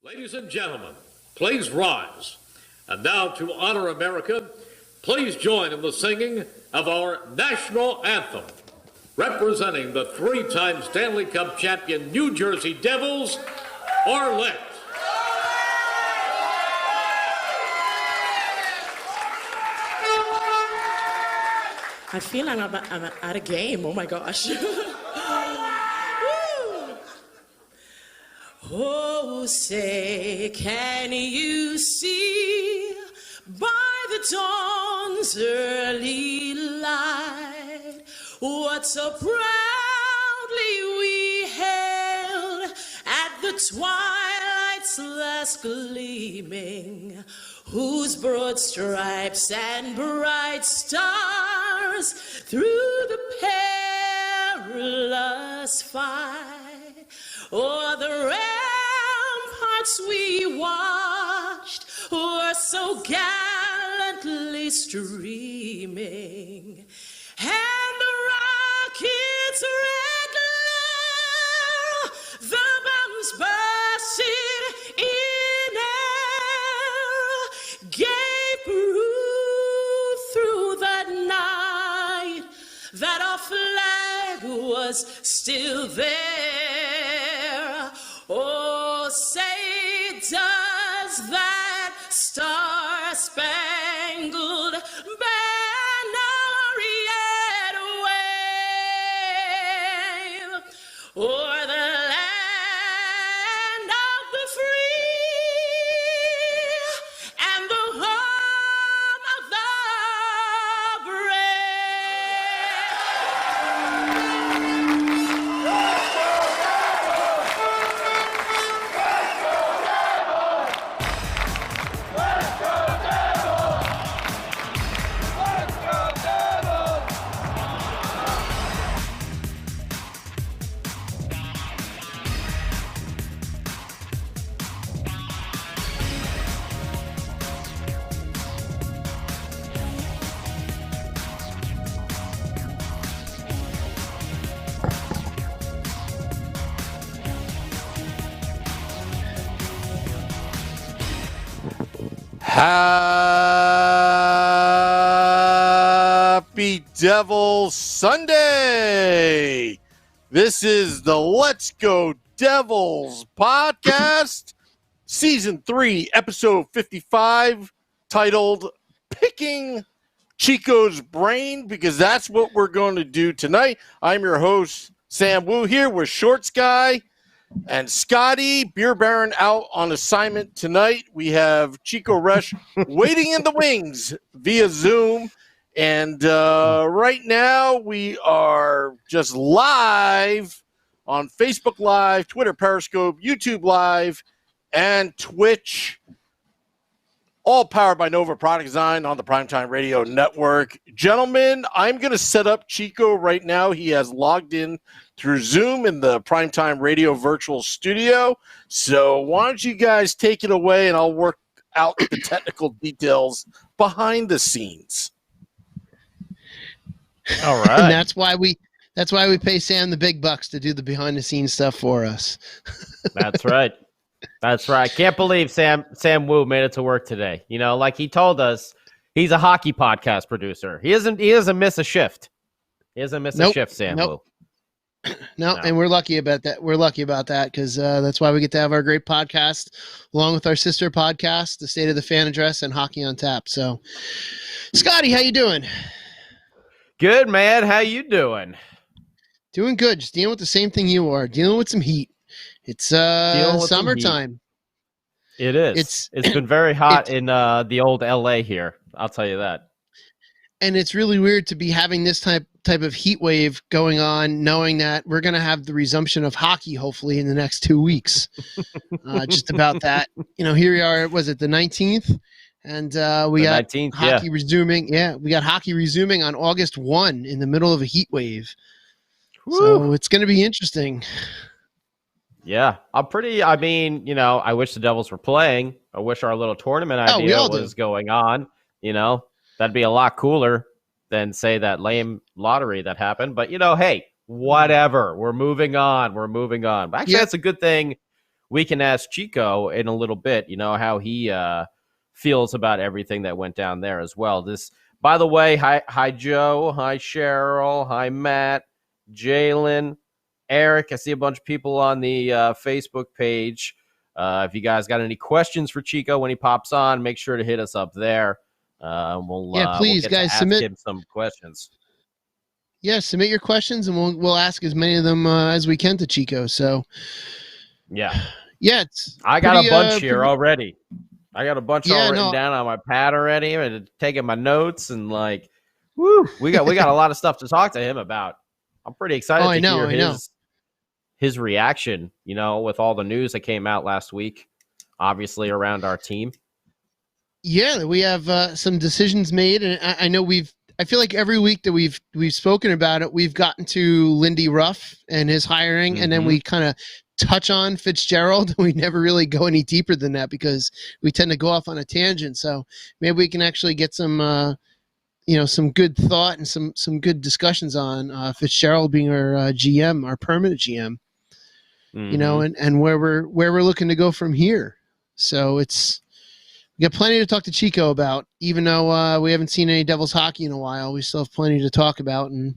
Ladies and gentlemen, please rise. And now to honor America, please join in the singing of our national anthem. Representing the three-time Stanley Cup champion New Jersey Devils, Arlette. I feel like I'm at a game. Oh my gosh. Oh, say, can you see by the dawn's early light what so proudly we hailed at the twilight's last gleaming, whose broad stripes and bright stars through the perilous fight o'er the ramparts we watched were so gallantly streaming, and the rocket's red glare, the bombs bursting in air, gave proof through the night that our flag was still there. Oh, say, does that star-spangled banner yet wave o'er the land of the free and the home of the Happy Devil Sunday! This is the Let's Go Devils podcast, season 3, episode 55, titled Picking Chico's Brain, because that's what we're going to do tonight. I'm your host, Sam Wu, here with Shorts Guy and Scotty, Beer Baron, out on assignment tonight. We have Chico Resch waiting in the wings via Zoom. And right now we are just live on Facebook Live, Twitter, Periscope, YouTube Live, and Twitch. All powered by Nova Product Design on the Primetime Radio Network. Gentlemen, I'm going to set up Chico right now. He has logged in through Zoom in the Primetime Radio virtual studio. So why don't you guys take it away, and I'll work out the technical details behind the scenes. All right. And that's why we pay Sam the big bucks to do the behind the scenes stuff for us. That's right. That's right. Can't believe Sam Wu made it to work today. You know, like he told us, he's a hockey podcast producer. He doesn't miss a shift. He doesn't miss a shift, Sam Wu. No, and we're lucky about that. We're lucky about that because that's why we get to have our great podcast along with our sister podcast, The State of the Fan Address and Hockey on Tap. So, Scotty, how you doing? Good, man. How you doing? Doing good. Just dealing with the same thing you are. Dealing with some heat. It's summertime. It is. It's been very hot in the old LA here. I'll tell you that. And it's really weird to be having this type of heat wave going on, knowing that we're going to have the resumption of hockey hopefully in the next 2 weeks. Just about that. You know, here we are. Was it the 19th? And we got 19th, hockey resuming. Yeah, we got hockey resuming on August 1 in the middle of a heat wave. Woo. So it's going to be interesting. Yeah, I mean, you know, I wish the Devils were playing. I wish our little tournament idea was going on. You know, that'd be a lot cooler than, say, that lame lottery that happened. But, you know, hey, whatever. We're moving on. But actually, that's a good thing. we can ask Chico in a little bit, how he feels about everything that went down there as well. This, by the way, hi Joe, hi Cheryl, hi Matt, Jalen, Eric. I see a bunch of people on the Facebook page. If you guys got any questions for Chico when he pops on, make sure to hit us up there. Please, we'll get guys, submit him some questions. Yeah, submit your questions, and we'll ask as many of them as we can to Chico. So, yeah, I got a bunch here already. I got a bunch all written down on my pad already, and taking my notes, and we got a lot of stuff to talk to him about. I'm pretty excited to hear his reaction, with all the news that came out last week, obviously around our team. Yeah, we have some decisions made, and I know I feel like every week that we've spoken about it, we've gotten to Lindy Ruff and his hiring, and then we kind of touch on Fitzgerald. We never really go any deeper than that because we tend to go off on a tangent. So maybe we can actually get some some good thought and some good discussions on Fitzgerald being our GM, our permanent GM. And where we're looking to go from here. So we got plenty to talk to Chico about, even though we haven't seen any Devils hockey in a while. We still have plenty to talk about, and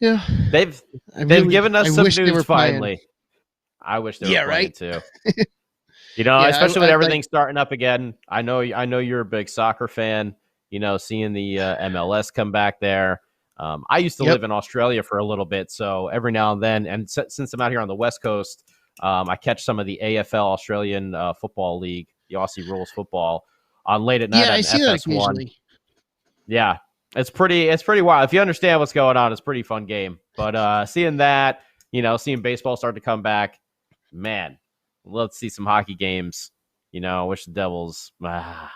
they've given us some news finally. I wish they were playing too. Especially with everything starting up again. I know you're a big soccer fan. Seeing the MLS come back there. I used to live in Australia for a little bit, so every now and then, and since I'm out here on the West Coast, I catch some of the AFL, Australian Football League, the Aussie Rules football, on late at night on FS1. Yeah, it's pretty wild. If you understand what's going on, it's a pretty fun game. But seeing that, seeing baseball start to come back, man, let's see some hockey games. Wish the Devils. I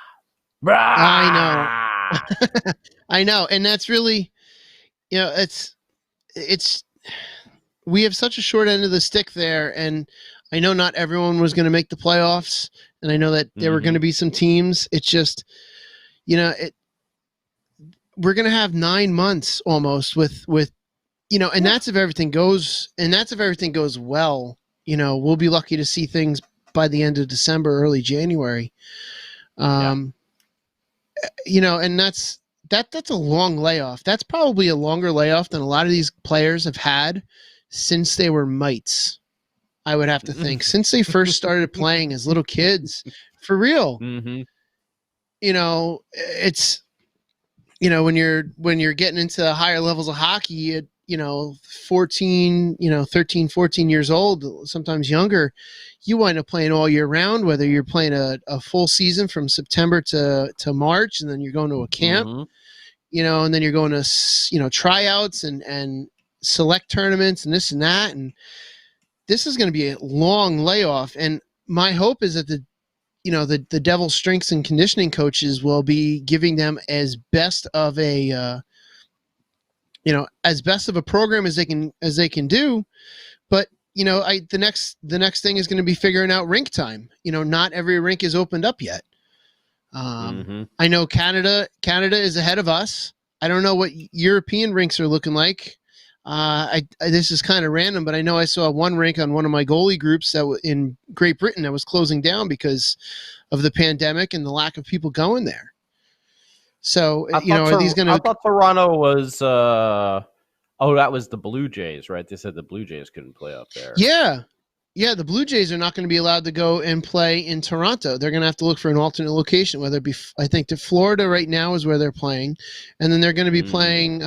know, I know, and that's really, it's. We have such a short end of the stick there, and I know not everyone was going to make the playoffs, and I know that there were going to be some teams. It's just, we're going to have 9 months almost with and that's if everything goes well. We'll be lucky to see things by the end of December, early January. And that's a long layoff. That's probably a longer layoff than a lot of these players have had since they were mites, I would have to think. Since they first started playing as little kids, for real. It's when you're getting into the higher levels of hockey at 13, 14 years old, sometimes younger, you wind up playing all year round, whether you're playing a full season from September to March, and then you're going to a camp, and then you're going to tryouts and select tournaments and this and that, and this is going to be a long layoff. And my hope is that the Devils strengths and conditioning coaches will be giving them as best of a program as they can do. But the next thing is going to be figuring out rink time. Not every rink is opened up yet. I know Canada is ahead of us. I don't know what European rinks are looking like. This is kind of random, but I know I saw one rink on one of my goalie groups in Great Britain that was closing down because of the pandemic and the lack of people going there. So, are these going to... I thought Toronto was... that was the Blue Jays, right? They said the Blue Jays couldn't play up there. Yeah, the Blue Jays are not going to be allowed to go and play in Toronto. They're going to have to look for an alternate location, whether it be, I think, to Florida right now is where they're playing. And then they're going to be playing,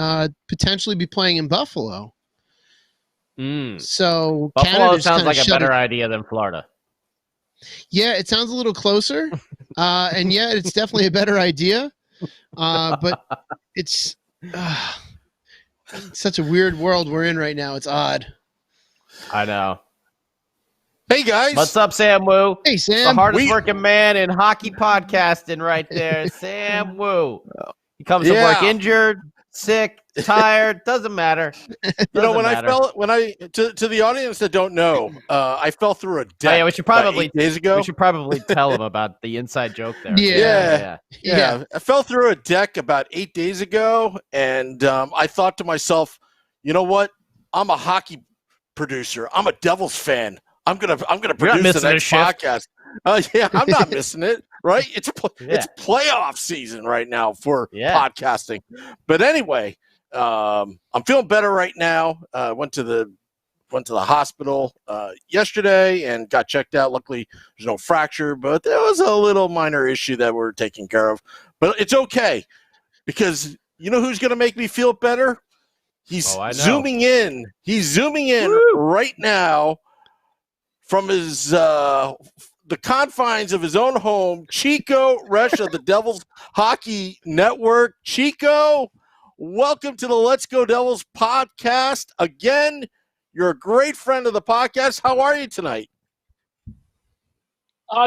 potentially be playing in Buffalo. So Buffalo sounds like a better idea than Florida. Yeah, it sounds a little closer. And yeah, it's definitely a better idea. But it's such a weird world we're in right now. It's odd. I know. Hey, guys. What's up, Sam Wu? Hey, Sam. The hardest working man in hockey podcasting right there, Sam Wu. He comes to work injured, sick, tired, doesn't matter. To the audience that don't know, I fell through a deck. Oh, yeah, we should probably 8 days ago. We should probably tell them about the inside joke there. Yeah. I fell through a deck about 8 days ago, and I thought to myself, you know what? I'm a hockey producer. I'm a Devils fan. I'm gonna produce the next podcast. Yeah, I'm not missing it. Right? It's playoff season right now for podcasting. But anyway, I'm feeling better right now. Went to the hospital yesterday and got checked out. Luckily, there's no fracture, but there was a little minor issue that we're taking care of. But it's okay because you know who's going to make me feel better? He's zooming in. He's zooming in right now from his the confines of his own home. Chico Resch of the Devils Hockey Network. Chico, welcome to the Let's Go Devils podcast. Again, you're a great friend of the podcast. How are you tonight?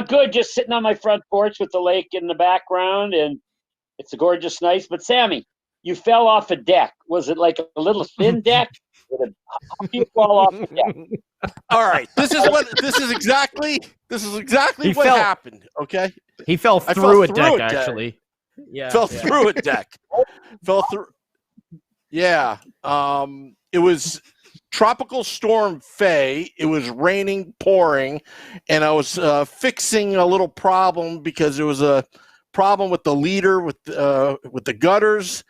Good. Just sitting on my front porch with the lake in the background, and it's a gorgeous night. But Sammy, you fell off a deck. Was it like a little thin deck? How do you fall off the deck? All right. This is exactly what happened. Okay. He fell through a deck, actually. Yeah. Fell through a deck. Fell through. Yeah. It was Tropical Storm Faye. It was raining, pouring, and I was fixing a little problem because there was a problem with the leader with the gutters,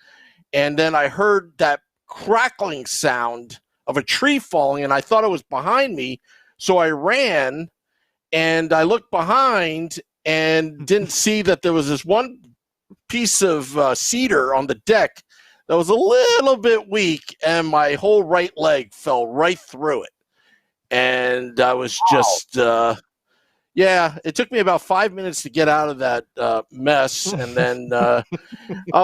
and then I heard that crackling sound of a tree falling, and I thought it was behind me, so I ran, and I looked behind and didn't see that there was this one piece of cedar on the deck that was a little bit weak, and my whole right leg fell right through it. And I was just, it took me about 5 minutes to get out of that mess. And then I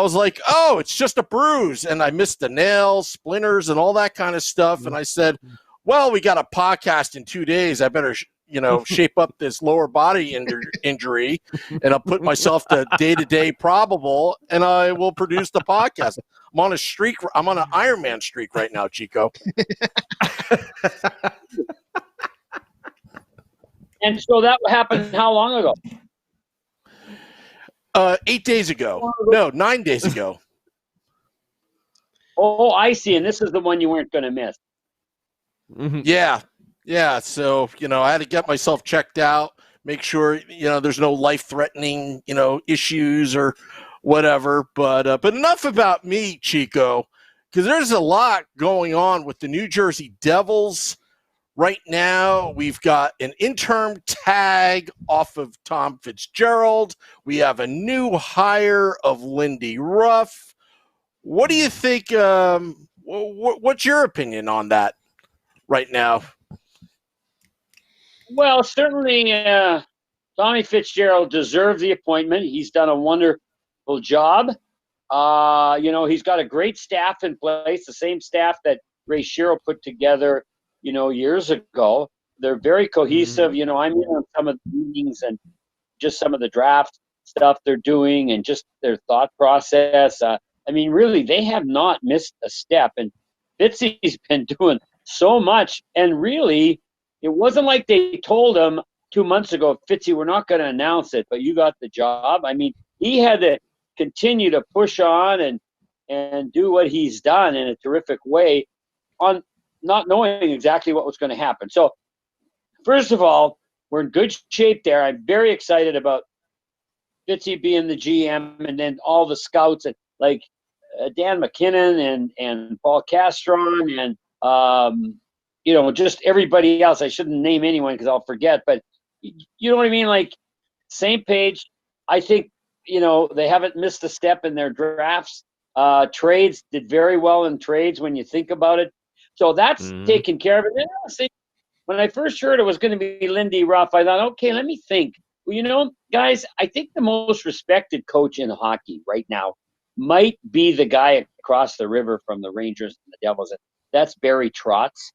was like, oh, it's just a bruise. And I missed the nails, splinters, and all that kind of stuff. And I said, well, we got a podcast in 2 days. I better shape up this lower body injury, and I'll put myself to day-to-day probable, and I will produce the podcast. I'm on a streak. I'm on an Iron Man streak right now, Chico. And so that happened how long ago? 8 days ago. No, 9 days ago. Oh, I see. And this is the one you weren't going to miss. Mm-hmm. Yeah. So, I had to get myself checked out, make sure, there's no life-threatening, issues or whatever. But enough about me, Chico, because there's a lot going on with the New Jersey Devils. Right now, we've got an interim tag off of Tom Fitzgerald. We have a new hire of Lindy Ruff. What do you think? What's your opinion on that right now? Well, certainly Tommy Fitzgerald deserved the appointment. He's done a wonderful job. He's got a great staff in place, the same staff that Ray Shero put together, years ago. They're very cohesive. I'm in on some of the meetings and just some of the draft stuff they're doing and just their thought process. Really, they have not missed a step. And Fitzy's been doing so much. And really, it wasn't like they told him 2 months ago, Fitzy, we're not going to announce it, but you got the job. He had to continue to push on and do what he's done in a terrific way on not knowing exactly what was going to happen. So, first of all, we're in good shape there. I'm very excited about Fitzy being the GM, and then all the scouts and like Dan McKinnon and Paul Castron and just everybody else. I shouldn't name anyone because I'll forget, but you know what I mean? Like, same page. I think, they haven't missed a step in their drafts. Trades did very well in trades when you think about it. So that's taken care of. And then honestly, when I first heard it was going to be Lindy Ruff, I thought, okay, let me think. Well, guys, I think the most respected coach in hockey right now might be the guy across the river from the Rangers and the Devils. That's Barry Trotz.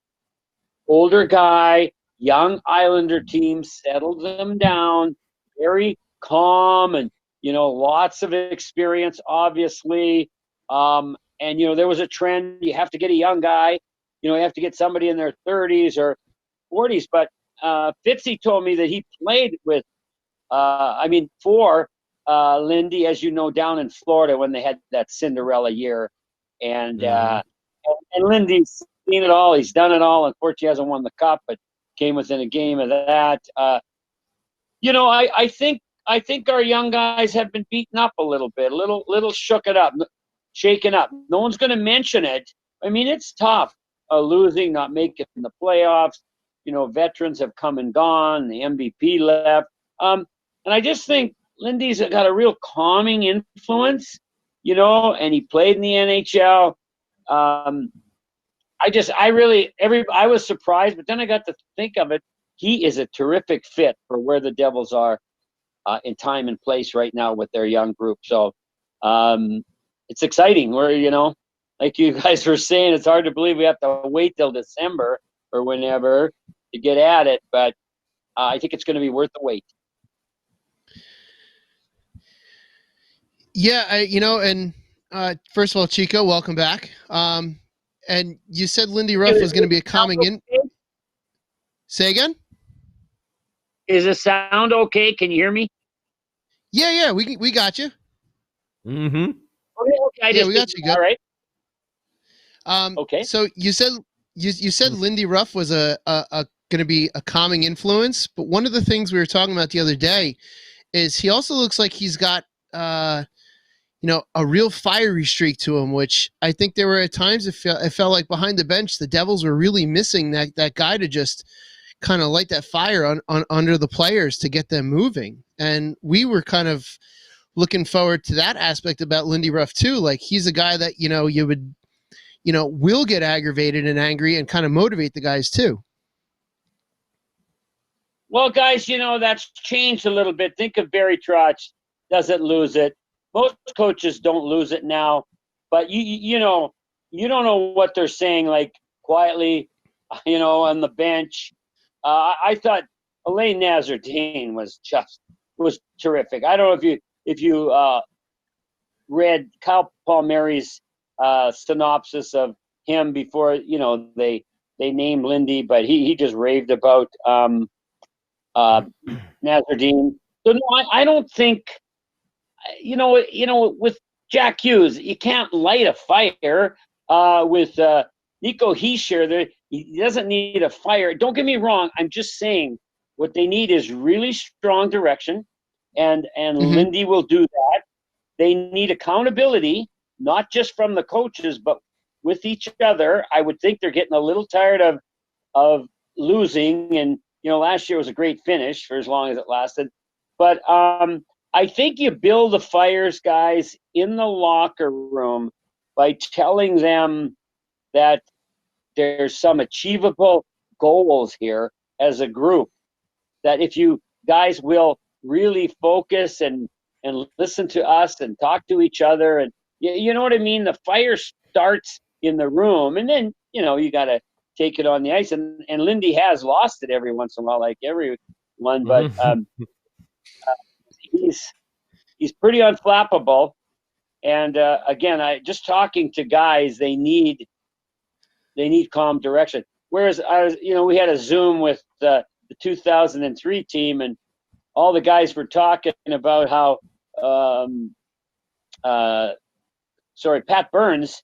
Older guy, young Islander team, settled them down, very calm and, lots of experience, obviously. And, there was a trend. You have to get a young guy. You have to get somebody in their 30s or 40s. But Fitzy told me that he played with, for Lindy, as you know, down in Florida when they had that Cinderella year. And Lindy's seen it all. He's done it all. Unfortunately, he hasn't won the cup. But came within a game of that. I think our young guys have been beaten up a little bit, little shaken up. No one's going to mention it. I mean, it's tough, losing, not making the playoffs. Veterans have come and gone. The MVP left. And I just think Lindy's got a real calming influence, and he played in the NHL. I was surprised, but then I got to think of it. He is a terrific fit for where the Devils are in time and place right now with their young group. So it's exciting. We're, like you guys were saying, it's hard to believe we have to wait till December or whenever to get at it, but I think it's going to be worth the wait. Yeah, and first of all, Chico, welcome back. And you said Lindy Ruff was going to be a calming in. Say again? Is the sound okay? Can you hear me? Yeah, we got you. Mm-hmm. Okay, we got you good. All right. Okay. So you said Lindy Ruff was a going to be a calming influence, but one of the things we were talking about the other day is he also looks like he's got a real fiery streak to him, which I think there were at times it felt like behind the bench the Devils were really missing that guy to just kind of light that fire on under the players to get them moving. And we were kind of looking forward to that aspect about Lindy Ruff too. Like he's a guy that, you would, will get aggravated and angry and kind of motivate the guys too. Well, guys, that's changed a little bit. Think of Barry Trotz, doesn't lose it. Most coaches don't lose it now, but you don't know what they're saying, like quietly, on the bench. I thought Alain Nazardine was terrific. I don't know if you read Kyle Palmieri's synopsis of him before they named Lindy, but he just raved about Nazardine. So no, I don't think with Jack Hughes, you can't light a fire. With Nico Hischier, he doesn't need a fire. Don't get me wrong. I'm just saying what they need is really strong direction, and Lindy will do that. They need accountability, not just from the coaches, but with each other. I would think they're getting a little tired of losing, and last year was a great finish for as long as it lasted. But I think you build the fires, guys, in the locker room by telling them that there's some achievable goals here as a group. That if you guys will really focus and listen to us and talk to each other, and you know what I mean? The fire starts in the room, and then, you got to take it on the ice. And Lindy has lost it every once in a while, like everyone, but he's pretty unflappable. And again, just talking to guys, they need calm direction. Whereas we had a Zoom with the 2003 team, and all the guys were talking about how Pat Burns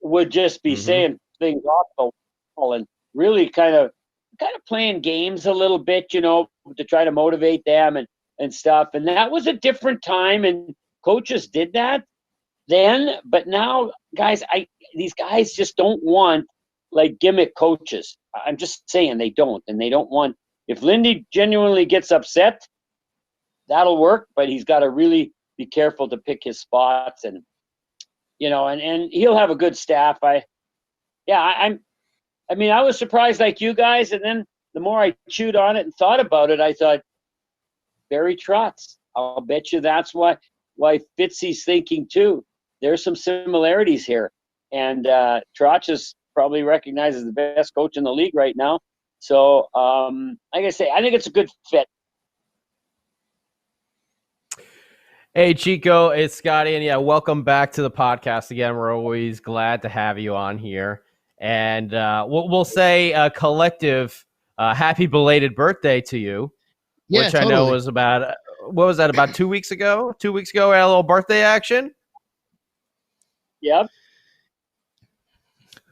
would just be saying things off the wall and really kind of playing games a little bit, to try to motivate them and stuff. And that was a different time, and coaches did that then. But now, guys, these guys just don't want like gimmick coaches. I'm just saying they don't, and they don't want. If Lindy genuinely gets upset, that'll work, but he's got to really be careful to pick his spots, and and he'll have a good staff. I was surprised like you guys, and then the more I chewed on it and thought about it, I thought Barry Trotz. I'll bet you that's why Fitzy's thinking too. There's some similarities here, and Trotz is probably recognized as the best coach in the league right now. So, like I say, I think it's a good fit. Hey, Chico, it's Scotty, and welcome back to the podcast again. We're always glad to have you on here, and we'll say a collective happy belated birthday to you, which I know was about about 2 weeks ago? 2 weeks ago, we had a little birthday action. Yep.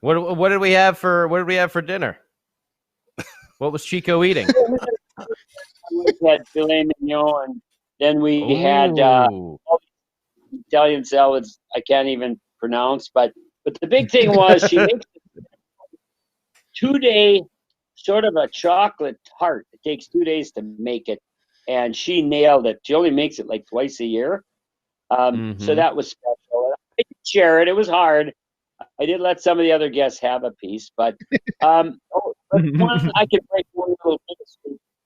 What did we have for dinner? What was Chico eating? We had filet mignon, and then we had Italian salads I can't even pronounce. But the big thing was she makes a 2-day sort of a chocolate tart. It takes 2 days to make it, and she nailed it. She only makes it like twice a year. So that was special. I did share it. It was hard. I did let some of the other guests have a piece, but I can break one little piece.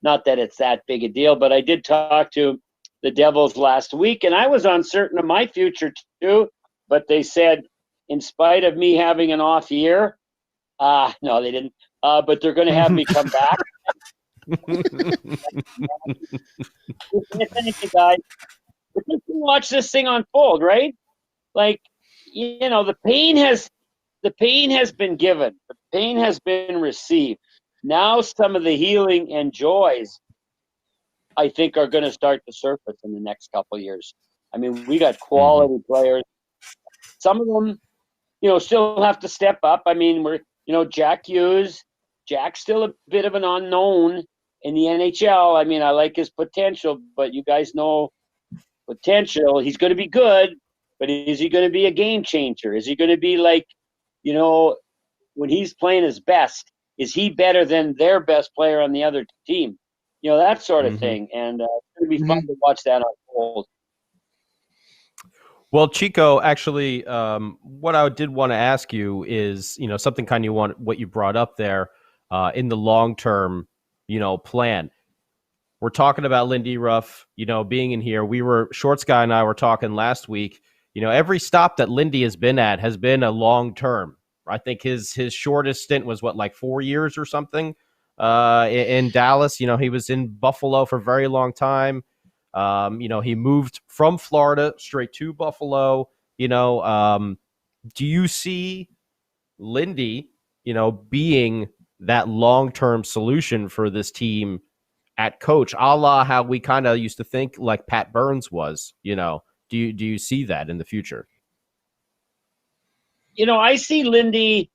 Not that it's that big a deal, but I did talk to the Devils last week, and I was uncertain of my future too. But they said, in spite of me having an off year, no, they didn't. But they're going to have me come back. Thank you, guys. But just watch this thing unfold, right? Like, the pain has been given. The pain has been received. Now some of the healing and joys, I think, are going to start to surface in the next couple of years. I mean, we got quality players. Some of them, still have to step up. I mean, Jack Hughes. Jack's still a bit of an unknown in the NHL. I mean, I like his potential, but you guys know potential. He's going to be good, but is he going to be a game changer? Is he going to be like, when he's playing his best, is he better than their best player on the other team? That sort of thing. And it's going to be fun to watch that unfold. Well, Chico, actually, what I did want to ask you is, something kind of what you brought up there in the long-term, plan. We're talking about Lindy Ruff, being in here. Shorts Guy and I were talking last week. Every stop that Lindy has been at has been a long-term. I think his shortest stint was like 4 years or something in Dallas. He was in Buffalo for a very long time. He moved from Florida straight to Buffalo. Do you see Lindy, being that long-term solution for this team at coach, a la how we kind of used to think like Pat Burns was? Do you see that in the future? I see Lindy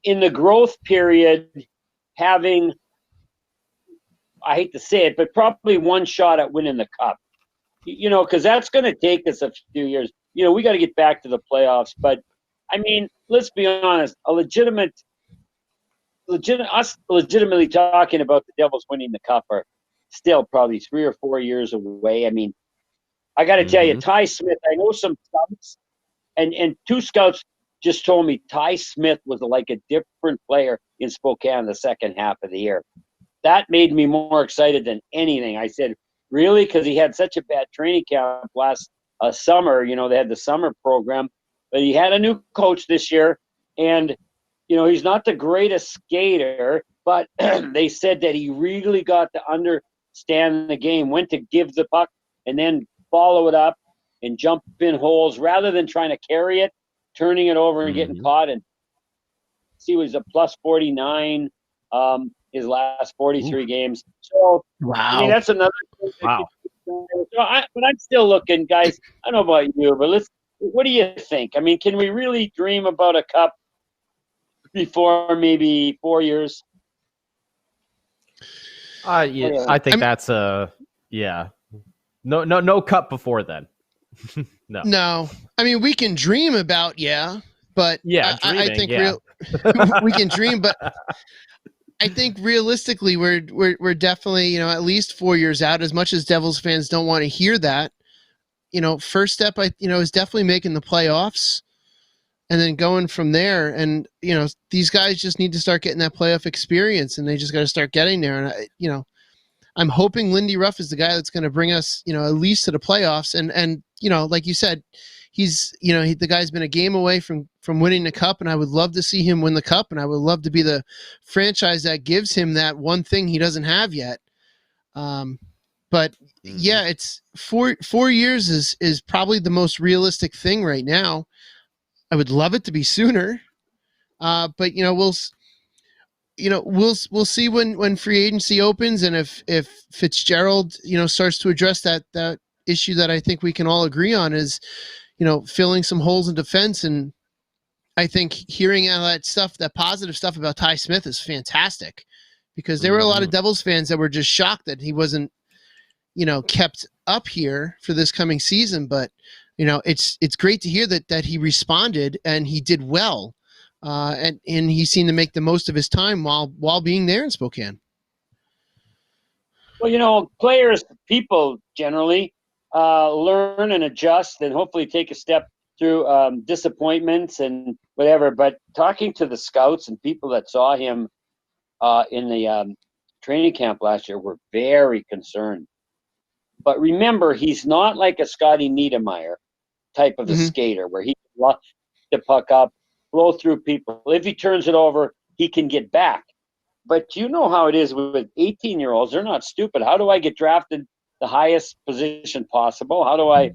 in the growth period having, I hate to say it, but probably one shot at winning the cup. Because that's going to take us a few years. We got to get back to the playoffs. But, I mean, let's be honest, us legitimately talking about the Devils winning the cup are still probably 3 or 4 years away. I mean, I got to tell you, Ty Smith, I know some scouts, and 2 scouts just told me Ty Smith was like a different player in Spokane the second half of the year. That made me more excited than anything. I said, really? Because he had such a bad training camp last summer. They had the summer program. But he had a new coach this year. And, he's not the greatest skater. But they said that he really got to understand the game, when to give the puck and then follow it up and jump in holes rather than trying to carry it, turning it over and getting caught. And he was a plus 49 his last 43 games. So, wow. I mean, that's another thing. Wow. But I'm still looking, guys. I don't know about you, but what do you think? I mean, can we really dream about a cup before maybe 4 years? I think that's no cup before then. No. I mean, we can dream about, but I think we can dream, but I think realistically, we're definitely, at least 4 years out. As much as Devils fans don't want to hear that, first step, is definitely making the playoffs, and then going from there. And these guys just need to start getting that playoff experience, and they just got to start getting there. And I'm hoping Lindy Ruff is the guy that's going to bring us, at least to the playoffs. And like you said, he's, the guy's been a game away from winning the cup, and I would love to see him win the cup, and I would love to be the franchise that gives him that one thing he doesn't have yet. But it's 4 years is probably the most realistic thing right now. I would love it to be sooner. But we'll see when free agency opens, and if Fitzgerald, starts to address that issue that I think we can all agree on is, filling some holes in defense. And I think hearing all that stuff, that positive stuff about Ty Smith is fantastic, because there were a lot of Devils fans that were just shocked that he wasn't, kept up here for this coming season. But, it's great to hear that he responded and he did well. And he seemed to make the most of his time while being there in Spokane. Well, players, people generally learn and adjust and hopefully take a step through disappointments and whatever. But talking to the scouts and people that saw him in the training camp last year were very concerned. But remember, he's not like a Scotty Niedermayer type of a skater where he can lock the puck up, blow through people. If he turns it over, he can get back. But you know how it is with 18-year-olds. They're not stupid. How do I get drafted the highest position possible? How do I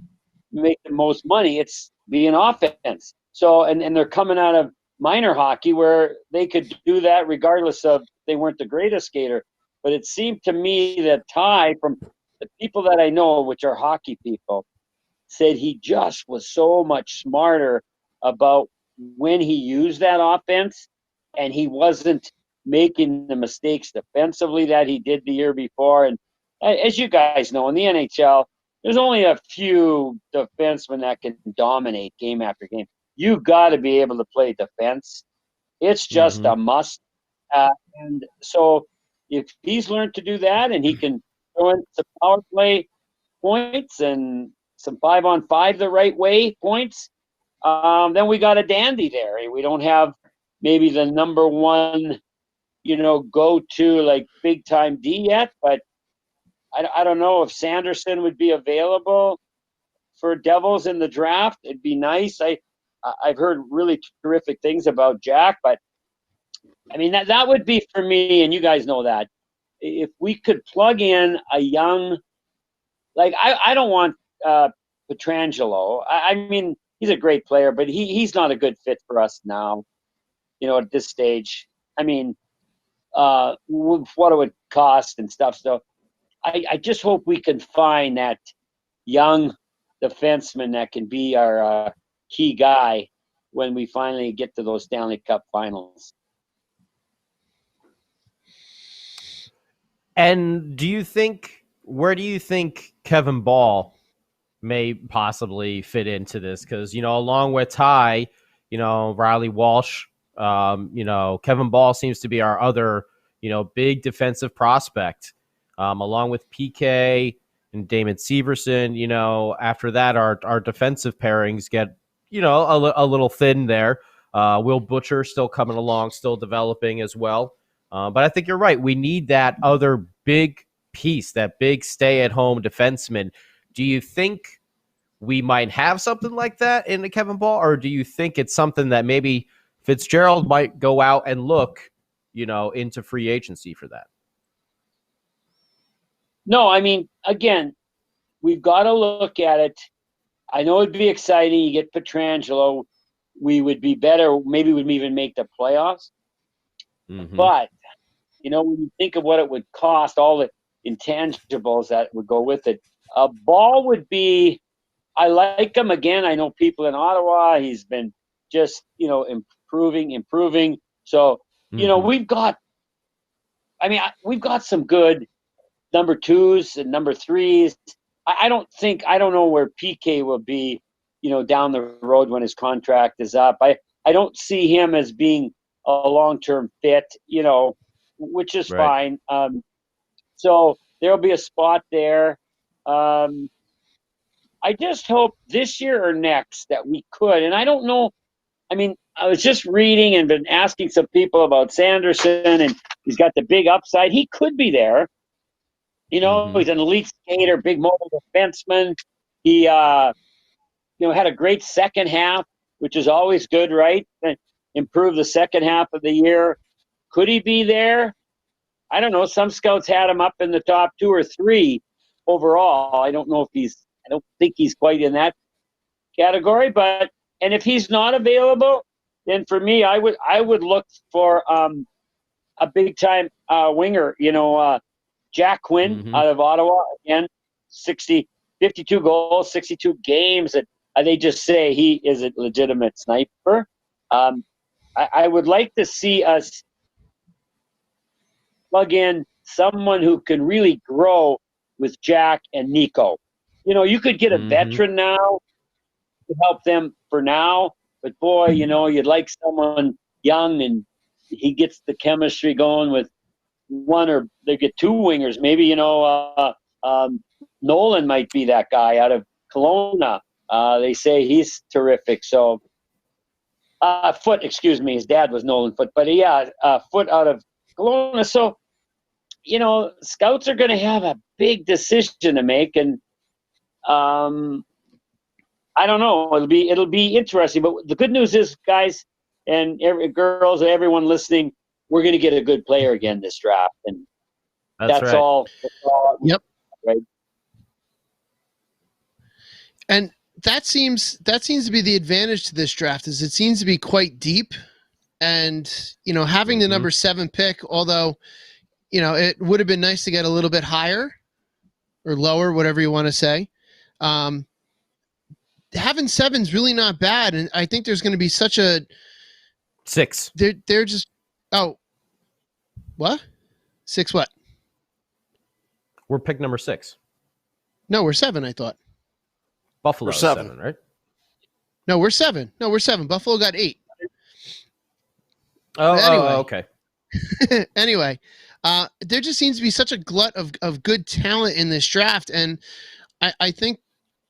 make the most money? It's being offense. So, and they're coming out of minor hockey where they could do that regardless of they weren't the greatest skater. But it seemed to me that Ty, from the people that I know, which are hockey people, said he just was so much smarter about when he used that offense, and he wasn't making the mistakes defensively that he did the year before. And as you guys know, in the NHL, there's only a few defensemen that can dominate game after game. You got to be able to play defense. It's just a must. And so if he's learned to do that and he can throw in some power play points and some 5-on-5 the right way points, then we got a dandy there. We don't have maybe the number one, go-to like big-time D yet, but I don't know if Sanderson would be available for Devils in the draft. It'd be nice. I've heard really terrific things about Jack, but I mean that would be for me, and you guys know that. If we could plug in a young, like I don't want Pietrangelo. I mean, he's a great player, but he's not a good fit for us now, at this stage. I mean, what it would cost and stuff. So I just hope we can find that young defenseman that can be our key guy when we finally get to those Stanley Cup finals. And where do you think Kevin Ball may possibly fit into this? Because, along with Ty, Riley Walsh, Kevin Ball seems to be our other, big defensive prospect, along with PK and Damon Severson. After that, our defensive pairings get, a little thin there. Will Butcher still coming along, still developing as well. But I think you're right. We need that other big piece, that big stay-at-home defenseman. Do you think we might have something like that in the Kevin Ball, or do you think it's something that maybe Fitzgerald might go out and look, into free agency for that? No, I mean, again, we've got to look at it. I know it'd be exciting. You get Pietrangelo. We would be better. Maybe we'd even make the playoffs. But, when you think of what it would cost, all the intangibles that would go with it, a Ball would be, I like him. Again, I know people in Ottawa. He's been just, improving. So, we've got some good number twos and number threes. I don't know where PK will be, down the road when his contract is up. I don't see him as being a long-term fit, which is fine. So there'll be a spot there. I just hope this year or next that we could, and I don't know. I mean, I was just reading and been asking some people about Sanderson, and he's got the big upside. He could be there. He's an elite skater, big mobile defenseman. He, had a great second half, which is always good, right? Improve the second half of the year. Could he be there? I don't know. Some scouts had him up in the top 2 or 3 overall. I don't think he's quite in that category, and if he's not available, then for me, I would look for a big time winger. Jack Quinn out of Ottawa, again, 52 goals, 62 games. And they just say he is a legitimate sniper. I would like to see us plug in someone who can really grow with Jack and Nico. You could get a veteran now to help them for now, but boy, you'd like someone young and he gets the chemistry going with one, or they get two wingers. Maybe, Nolan might be that guy out of Kelowna. They say he's terrific. So, Foot, excuse me, his dad was Nolan Foot, but Foot out of Kelowna. So, scouts are going to have a big decision to make, and I don't know. It'll be interesting. But the good news is, guys and girls, everyone listening, we're going to get a good player again this draft, and that's right. all. Yep. Right. And that seems to be the advantage to this draft, is it seems to be quite deep, and having the number 7 pick, although it would have been nice to get a little bit higher or lower, whatever you want to say. Having 7's really not bad, and I think there's going to be such a 6. They're just what 6 what? We're pick number 6. No, we're 7. I thought Buffalo 7, right? No, we're 7. Buffalo got 8. Oh, okay. Anyway, there just seems to be such a glut of good talent in this draft, and I think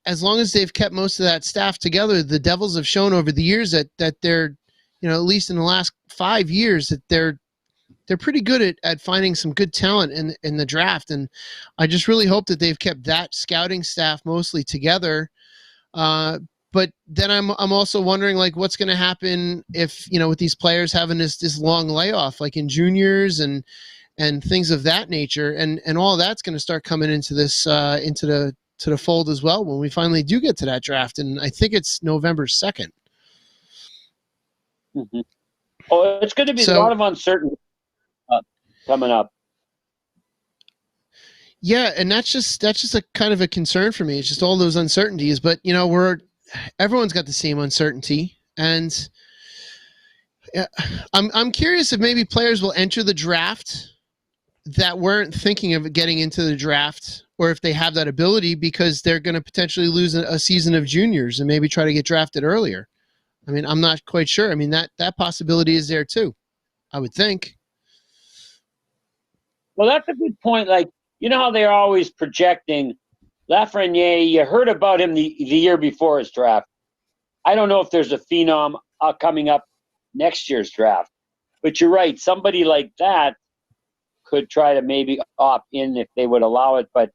as long as they've kept most of that staff together, the Devils have shown over the years that they're, at least in the last 5 years, that they're pretty good at finding some good talent in the draft. And I just really hope that they've kept that scouting staff mostly together. But then I'm also wondering, like, what's going to happen if, with these players having this long layoff, like in juniors and things of that nature, and all that's going to start coming into this to the fold as well when we finally do get to that draft. And I think it's November 2nd. Mm-hmm. Oh, it's going to be a lot of uncertainty coming up. Yeah, and that's just a kind of a concern for me. It's just all those uncertainties. But everyone's got the same uncertainty, and I'm curious if maybe players will enter the draft that weren't thinking of getting into the draft, or if they have that ability because they're going to potentially lose a season of juniors and maybe try to get drafted earlier. I mean, I'm not quite sure. I mean, that possibility is there too, I would think. Well, that's a good point. Like, how they're always projecting Lafreniere. You heard about him the year before his draft. I don't know if there's a phenom coming up next year's draft, but you're right. Somebody like that could try to maybe opt in if they would allow it. But,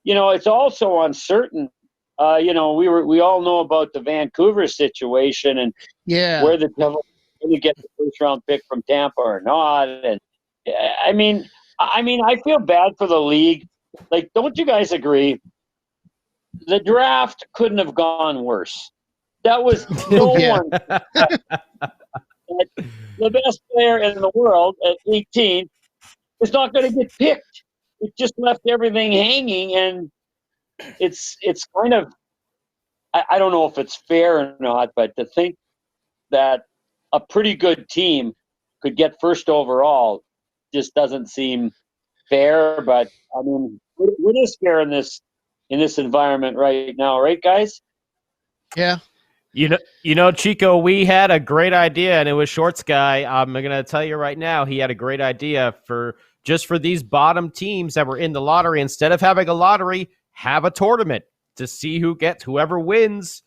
it's also uncertain. We all know about the Vancouver situation and where the Devils really get the first round pick from Tampa or not. And I mean, I feel bad for the league. Like, don't you guys agree? The draft couldn't have gone worse. That was no one. The best player in the world at 18 is not going to get picked. It just left everything hanging, and it's kind of, I don't know if it's fair or not, but to think that a pretty good team could get first overall just doesn't seem fair. But I mean, what is fair in this environment right now, right, guys? Yeah. Chico, we had a great idea, and it was Shorts guy. I'm going to tell you right now, he had a great idea for these bottom teams that were in the lottery. Instead of having a lottery, have a tournament to see whoever wins,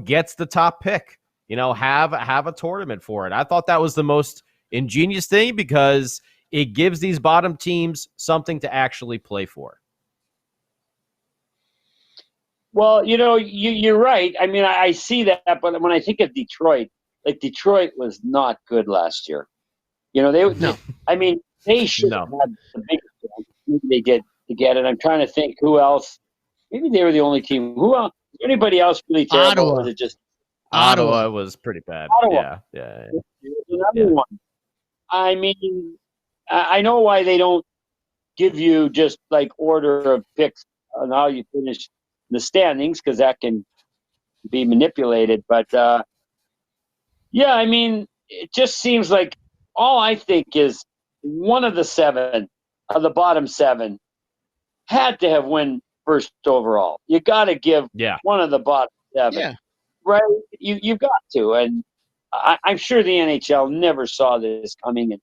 gets the top pick. Have a tournament for it. I thought that was the most ingenious thing because it gives these bottom teams something to actually play for. Well, you're right. I mean, I see that, but when I think of Detroit, like, Detroit was not good last year. They should have had the biggest chance they did to get it. I'm trying to think who else. Maybe they were the only team. Who else? Anybody else really terrible? Ottawa. Or was it just Ottawa was pretty bad. Ottawa. Yeah. Another one. I mean, I know why they don't give you just like order of picks on how you finish the standings, because that can be manipulated. But I mean, it just seems like all I think is one of the 7 of the bottom 7 had to have won first overall. You got to give one of the bottom 7, right? You've got to, and I'm sure the NHL never saw this coming, and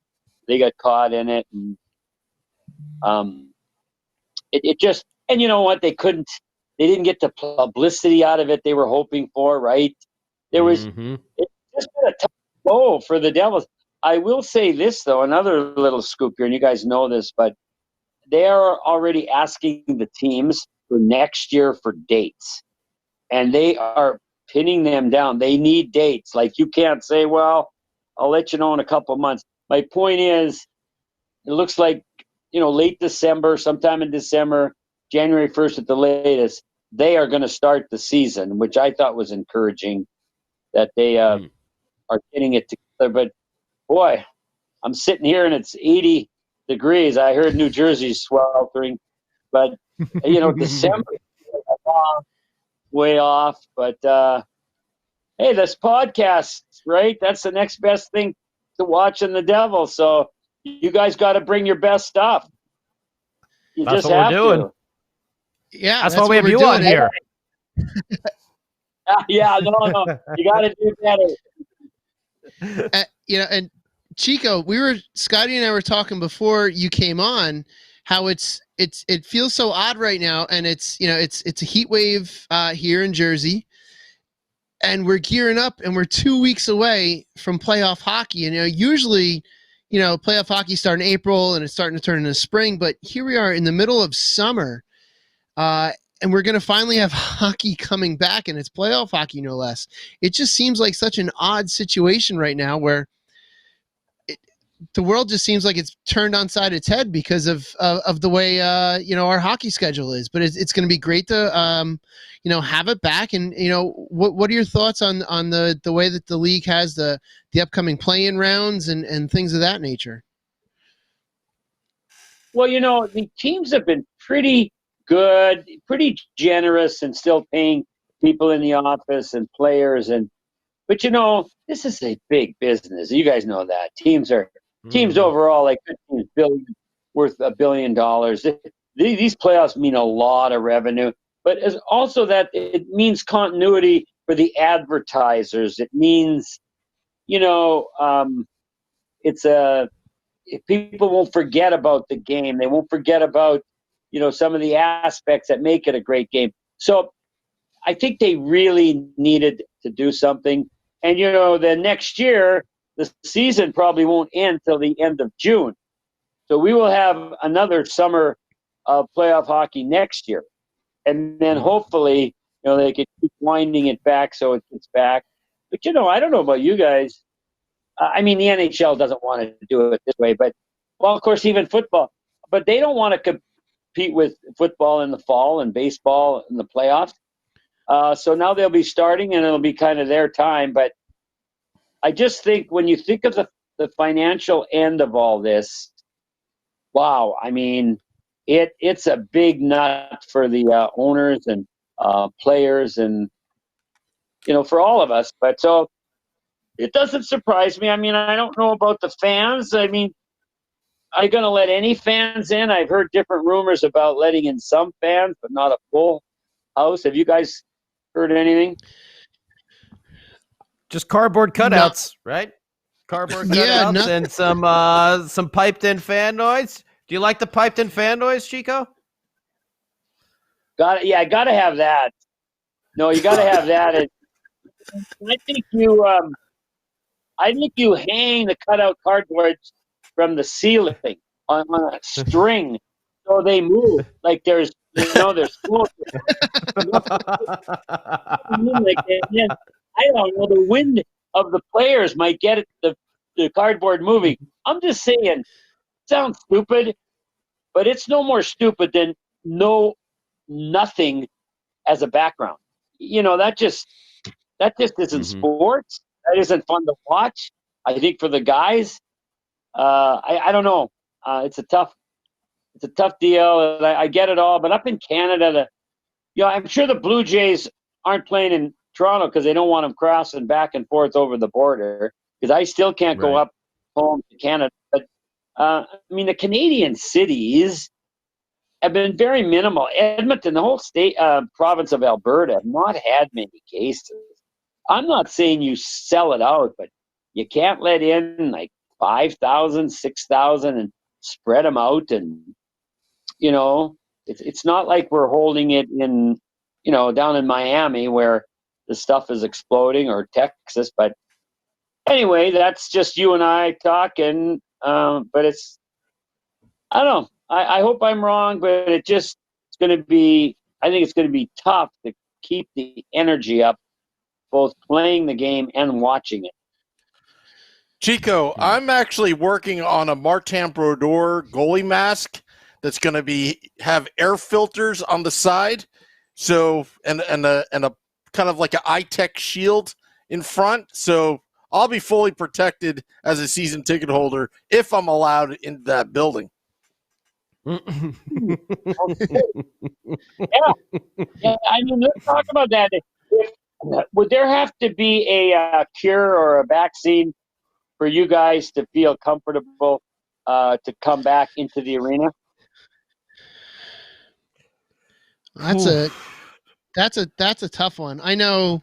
they got caught in it, and it just, and you know what? They didn't get the publicity out of it they were hoping for, right? There was, it's just been a tough go for the Devils. I will say this, though, another little scoop here, and you guys know this, but they are already asking the teams for next year for dates, and they are pinning them down. They need dates. Like, you can't say, well, I'll let you know in a couple of months. My point is, it looks like, late December, sometime in December, January 1st at the latest, they are going to start the season, which I thought was encouraging that they are getting it together. But, boy, I'm sitting here and it's 80 degrees. I heard New Jersey's sweltering. But, December, way off. But, hey, this podcast, right? That's the next best thing to watching the Devils. So you guys got to bring your best stuff. That's what we're doing. To. Yeah, that's why we have you on here. Yeah, no, you got to do better. And Chico, Scotty and I were talking before you came on how it feels so odd right now, and it's a heat wave here in Jersey, and we're gearing up, and we're 2 weeks away from playoff hockey. And usually, playoff hockey starts in April, and it's starting to turn into spring. But here we are in the middle of summer, and we're going to finally have hockey coming back, and it's playoff hockey, no less. It just seems like such an odd situation right now where the world just seems like it's turned on side its head because of the way our hockey schedule is. But it's going to be great to have it back. And what are your thoughts on the way that the league has the upcoming play-in rounds and things of that nature? Well, the teams have been pretty good, pretty generous, and still paying people in the office and players. But this is a big business. You guys know that teams overall, like worth $1 billion. These playoffs mean a lot of revenue, but it's also that it means continuity for the advertisers. It means, people won't forget about the game. They won't forget about, some of the aspects that make it a great game. So I think they really needed to do something. And, the next year, the season probably won't end till the end of June. So we will have another summer of playoff hockey next year. And then hopefully, they can keep winding it back so it's back. But, I don't know about you guys. I mean, the NHL doesn't want to do it this way. But, well, of course, even football. But they don't want to compete with football in the fall and baseball in the playoffs. So now they'll be starting, and it'll be kind of their time. But I just think when you think of the financial end of all this, wow, I mean, it's a big nut for the owners and players and, for all of us. But so it doesn't surprise me. I mean, I don't know about the fans. I mean, are you going to let any fans in? I've heard different rumors about letting in some fans, but not a full house. Have you guys heard anything? Just cardboard cutouts, right? Cardboard cutouts and some piped-in fan noise. Do you like the piped-in fan noise, Chico? Got it. Yeah, I got to have that. No, you got to have that. And I think you hang the cutout cardboards from the ceiling on a string so they move like there's smoke. I don't know, the wind of the players might get the cardboard moving. I'm just saying, it sounds stupid, but it's no more stupid than nothing as a background. That just isn't sports. That isn't fun to watch. I think for the guys, I don't know. It's a tough deal. And I get it all, but up in Canada, I'm sure the Blue Jays aren't playing in Toronto because they don't want them crossing back and forth over the border. Because I still can't go up home to Canada. But I mean, the Canadian cities have been very minimal. Edmonton, the whole state, province of Alberta, have not had many cases. I'm not saying you sell it out, but you can't let in like 5,000, 6,000 and spread them out. And, you know, it's not like we're holding it in, you know, down in Miami where the stuff is exploding, or Texas. But anyway, that's just you and I talking. But it's, I don't know. I hope I'm wrong, but I think it's going to be tough to keep the energy up, both playing the game and watching it. Chico, I'm actually working on a Martin Brodeur goalie mask that's going to have air filters on the side, so and a kind of like an iTech shield in front. So I'll be fully protected as a season ticket holder if I'm allowed into that building. Yeah. I mean, let's talk about that. Would there have to be a cure or a vaccine for you guys to feel comfortable to come back into the arena? That's a tough one. I know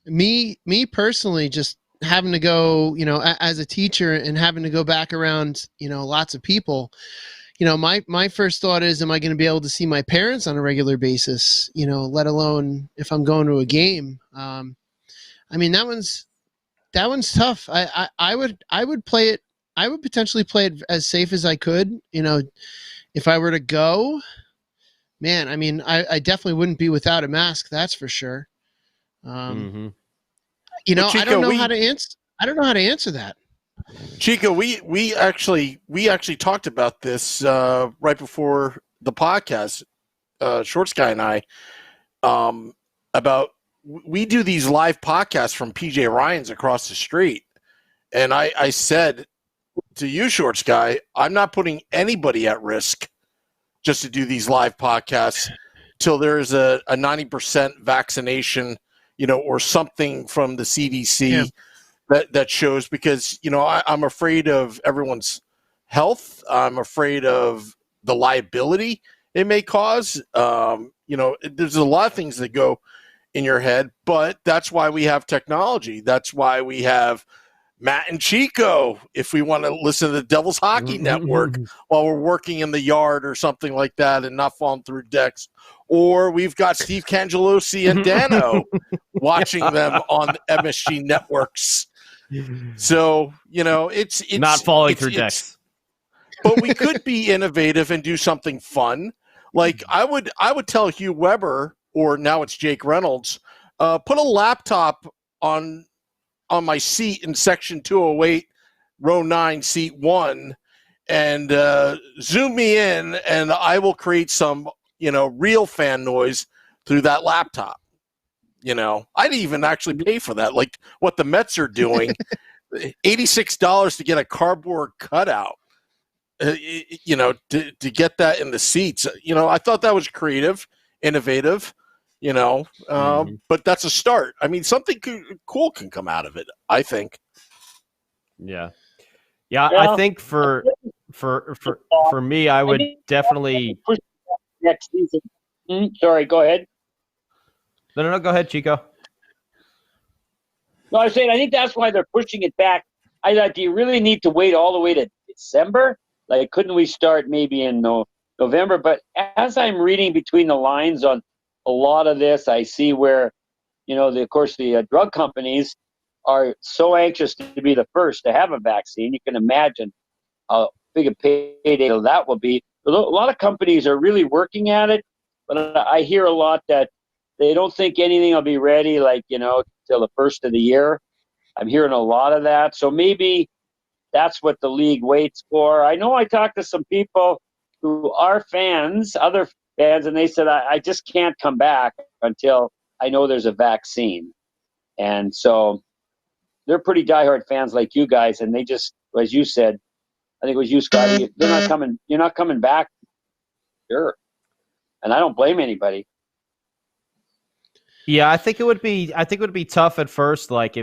me personally, just having to go, you know, as a teacher and having to go back around, you know, lots of people, you know, my first thought is, am I going to be able to see my parents on a regular basis, you know, let alone if I'm going to a game? I mean, that one's tough. I would play it. I would potentially play it as safe as I could, you know, if I were to go. Man, I mean, I definitely wouldn't be without a mask. That's for sure. You know, well, Chico, I don't know how to answer. I don't know how to answer that. Chico, we actually talked about this right before the podcast. Shorts Guy and I about we do these live podcasts from PJ Ryan's across the street, and I said to you, Shorts Guy, I'm not putting anybody at risk just to do these live podcasts till there's a 90% vaccination, you know, or something from the CDC that shows, because, you know, I'm afraid of everyone's health. I'm afraid of the liability it may cause. You know, there's a lot of things that go in your head, but that's why we have technology. That's why we have Matt and Chico, if we want to listen to the Devil's Hockey Network while we're working in the yard or something like that and not falling through decks. Or we've got Steve Cangelosi and Dano watching them on MSG networks. So, you know, it's not falling through decks. But we could be innovative and do something fun. Like I would tell Hugh Weber, or now it's Jake Reynolds, put a laptop on my seat in section 208, row 9, seat 1, and zoom me in, and I will create some, you know, real fan noise through that laptop. You know, I'd even actually pay for that, like what the Mets are doing. $86 to get a cardboard cutout, you know, to get that in the seats. You know, I thought that was creative, innovative. You know, but that's a start. I mean, something cool can come out of it, I think. Yeah. I think for me, I would definitely push next season. Sorry, go ahead. No, go ahead, Chico. No, I was saying I think that's why they're pushing it back. I thought, do you really need to wait all the way to December? Like, couldn't we start maybe in November? But as I'm reading between the lines on a lot of this, I see where, you know, of course, the drug companies are so anxious to be the first to have a vaccine. You can imagine how big a payday that will be. A lot of companies are really working at it, but I hear a lot that they don't think anything will be ready, like, you know, till the first of the year. I'm hearing a lot of that. So maybe that's what the league waits for. I know I talked to some people who are fans, other fans, and they said, I just can't come back until I know there's a vaccine. And so they're pretty diehard fans like you guys, and they just, as you said, I think it was you, Scotty, they're not coming, you're not coming back. Sure. And I don't blame anybody. Yeah, I think it would be tough at first. Like,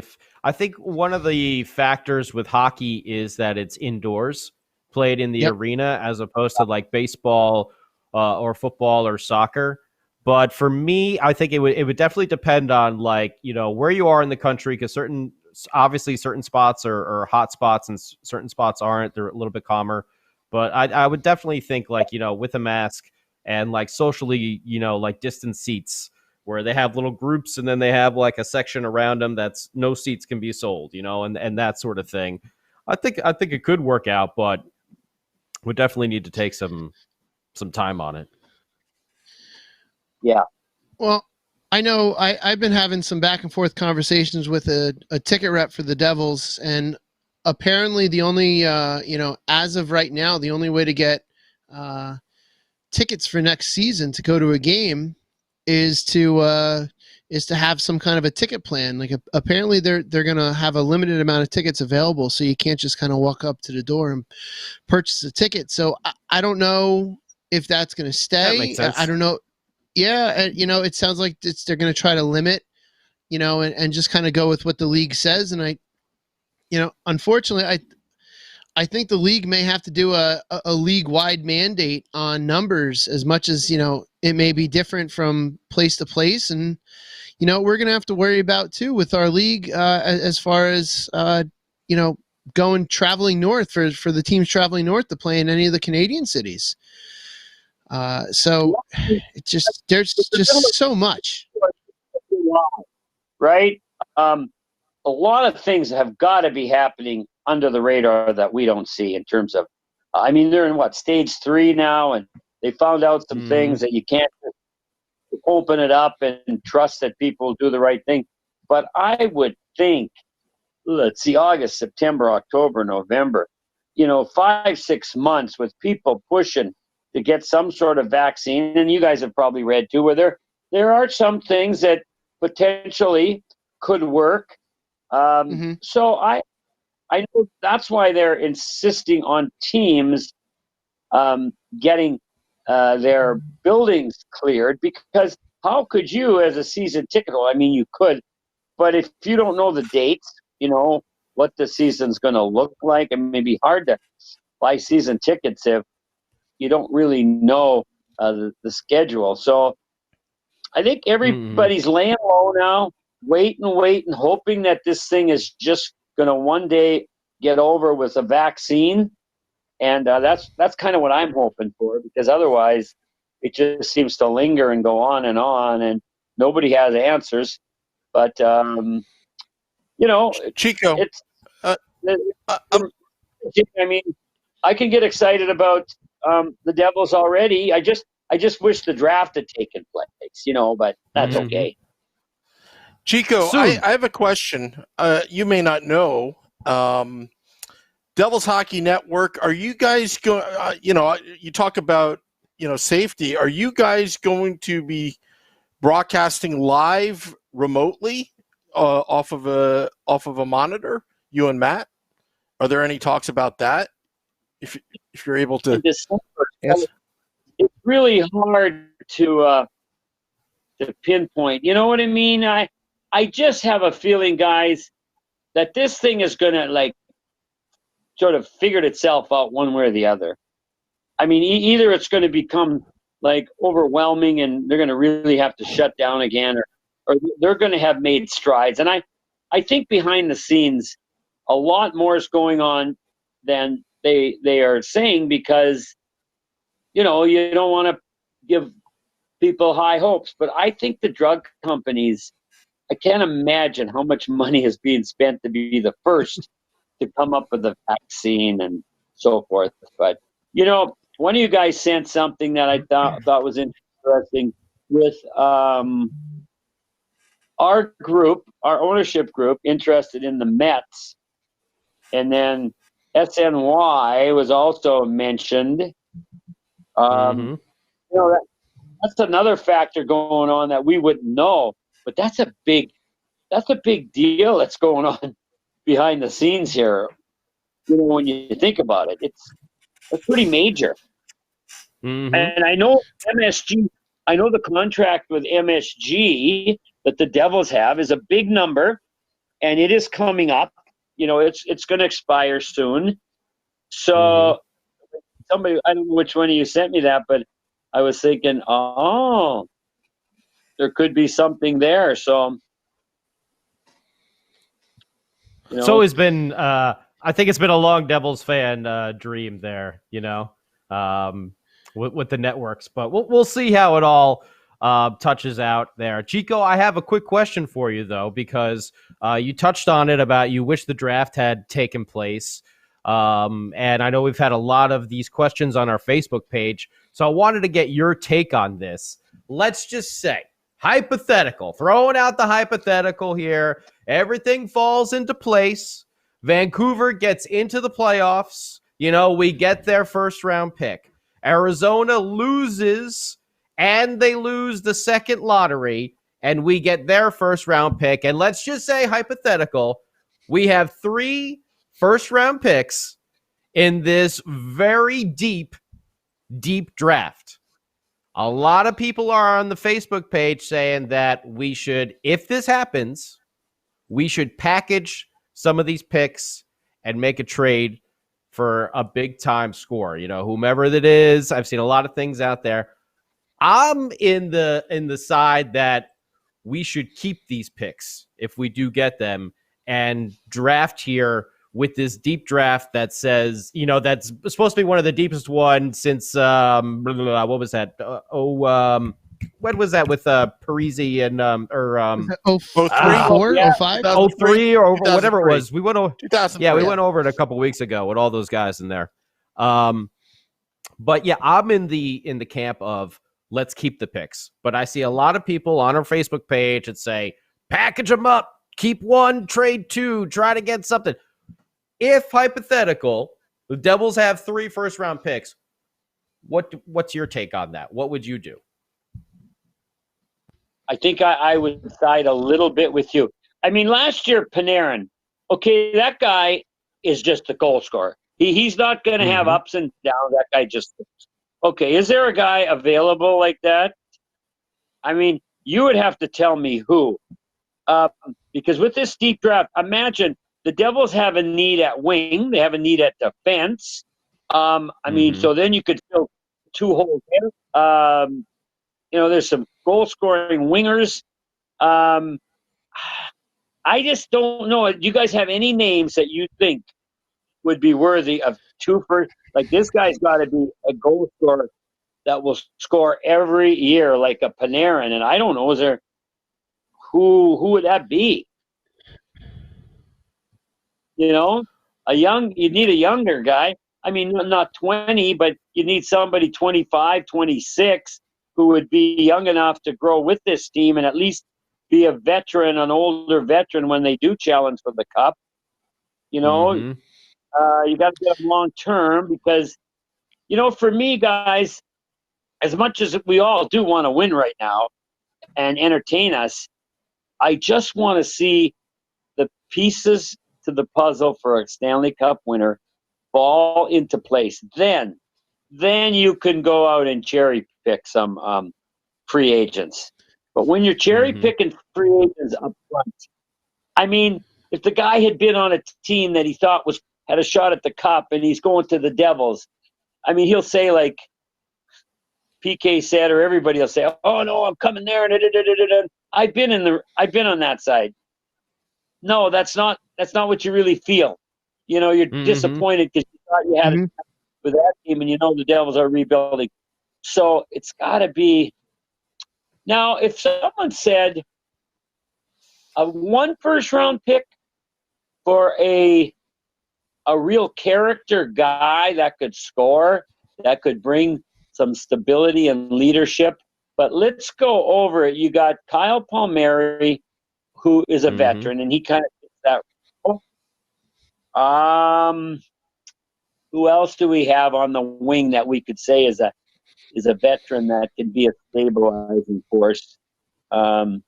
I think one of the factors with hockey is that it's indoors. played in the arena as opposed to like baseball or football or soccer. But for me, I think it would definitely depend on like, where you are in the country, because obviously certain spots are hot spots and certain spots aren't. They're a little bit calmer. But I would definitely think like, with a mask and like socially, like distance seats where they have little groups and then they have like a section around them that's no seats can be sold, and that sort of thing. I think it could work out, but we definitely need to take some time on it. Yeah. Well, I know I've been having some back and forth conversations with a ticket rep for the Devils, and apparently the only, as of right now, the only way to get tickets for next season to go to a game is to have some kind of a ticket plan. Like apparently they're going to have a limited amount of tickets available, so you can't just kind of walk up to the door and purchase a ticket. So I don't know if that's going to stay. That makes sense. I don't know. Yeah, it sounds like they're going to try to limit, and just kind of go with what the league says. And unfortunately, I think the league may have to do a league-wide mandate on numbers, as much as, it may be different from place to place. And, we're going to have to worry about, too, with our league as far as, traveling north for the teams traveling north to play in any of the Canadian cities. So there's just so much. Right? A lot of things have got to be happening under the radar that we don't see in terms of, they're in stage 3 now, and they found out some things that you can't just open it up and trust that people do the right thing. But I would think, let's see, August, September, October, November, 5-6 months with people pushing to get some sort of vaccine. And you guys have probably read too, where there are some things that potentially could work. So I know that's why they're insisting on teams getting their buildings cleared, because how could you, as a season ticket holder, you could, but if you don't know the dates, what the season's going to look like, it may be hard to buy season tickets if you don't really know the schedule. So I think everybody's laying low now, waiting, hoping that this thing is just going to one day get over with a vaccine. And that's kind of what I'm hoping for, because otherwise it just seems to linger and go on, and nobody has answers. But, Chico, I can get excited about the Devils already. I just wish the draft had taken place, but that's okay. Chico, I have a question. You may not know. Devils Hockey Network, are you guys going, you talk about, safety. Are you guys going to be broadcasting live remotely off of a monitor, you and Matt? Are there any talks about that? If you're able to December, answer. It's really hard to pinpoint. You know what I mean? I just have a feeling, guys, that this thing is going to sort of figured itself out one way or the other. Either it's going to become overwhelming and they're going to really have to shut down again, or they're going to have made strides. And I think behind the scenes, a lot more is going on than they are saying, because, you don't want to give people high hopes. But I think the drug companies, I can't imagine how much money is being spent to be the first to come up with a vaccine and so forth. But, one of you guys sent something that I thought was interesting with our group, our ownership group, interested in the Mets. And then SNY was also mentioned. That's another factor going on that we wouldn't know, but that's a big deal that's going on behind the scenes here. When you think about it, it's pretty major. And I know MSG. I know the contract with MSG that the Devils have is a big number, and it is coming up. It's going to expire soon. So somebody, I don't know which one of you sent me that, but I was thinking, oh, there could be something there. So, So it's been, I think it's been a long Devils fan dream there, with the networks. But we'll see how it all touches out there. Chico, I have a quick question for you, though, because you touched on it about you wish the draft had taken place. And I know we've had a lot of these questions on our Facebook page. So I wanted to get your take on this. Let's just say, hypothetical, throwing out the hypothetical here. Everything falls into place. Vancouver gets into the playoffs. We get their first round pick. Arizona loses, and they lose the second lottery, and we get their first round pick. And let's just say, hypothetical, we have 3 first round picks in this very deep draft. A lot of people are on the Facebook page saying that we should, if this happens, we should package some of these picks and make a trade for a big time score. Whomever that is. I've seen a lot of things out there. I'm in the side that we should keep these picks if we do get them and draft here with this deep draft that says, that's supposed to be one of the deepest ones since, what was that? When was that with Parisi and, 04, 05? 03 or whatever it was. We went over, 2003. Yeah, we went over it a couple weeks ago with all those guys in there. But yeah, I'm in the camp of let's keep the picks. But I see a lot of people on our Facebook page that say, package them up, keep 1, trade 2, try to get something. If hypothetical, the Devils have 3 first round picks, what's your take on that? What would you do? I think I would side a little bit with you. I mean, last year, Panarin, okay, that guy is just a goal scorer. He's not going to have ups and downs. That guy just – okay, is there a guy available like that? I mean, you would have to tell me who. Because with this deep draft, imagine – the Devils have a need at wing. They have a need at defense. So then you could fill 2 holes there. There's some goal-scoring wingers. I just don't know. Do you guys have any names that you think would be worthy of 2 first? Like, this guy's got to be a goal scorer that will score every year like a Panarin. And I don't know, is there who would that be? You need a younger guy. I mean, not 20, but you need somebody 25, 26 who would be young enough to grow with this team and at least be a veteran, an older veteran when they do challenge for the cup. You got to get them long term because, for me, guys, as much as we all do want to win right now and entertain us, I just want to see the pieces to the puzzle for a Stanley Cup winner fall into place. Then you can go out and cherry pick some free agents. But when you're cherry picking free agents up front, I mean, if the guy had been on a team that he thought had a shot at the cup and he's going to the Devils, I mean, he'll say like PK said, or everybody will say, "Oh no, I'm coming there." And I've been on that side. No, that's not what you really feel. You're disappointed because you thought you had it with that team, and the Devils are rebuilding. So it's got to be. Now, if someone said a 1 first round pick for a real character guy that could score, that could bring some stability and leadership, but let's go over it. You got Kyle Palmieri, who is a veteran, and he kind of fits that role. Who else do we have on the wing that we could say is a veteran that can be a stabilizing force? I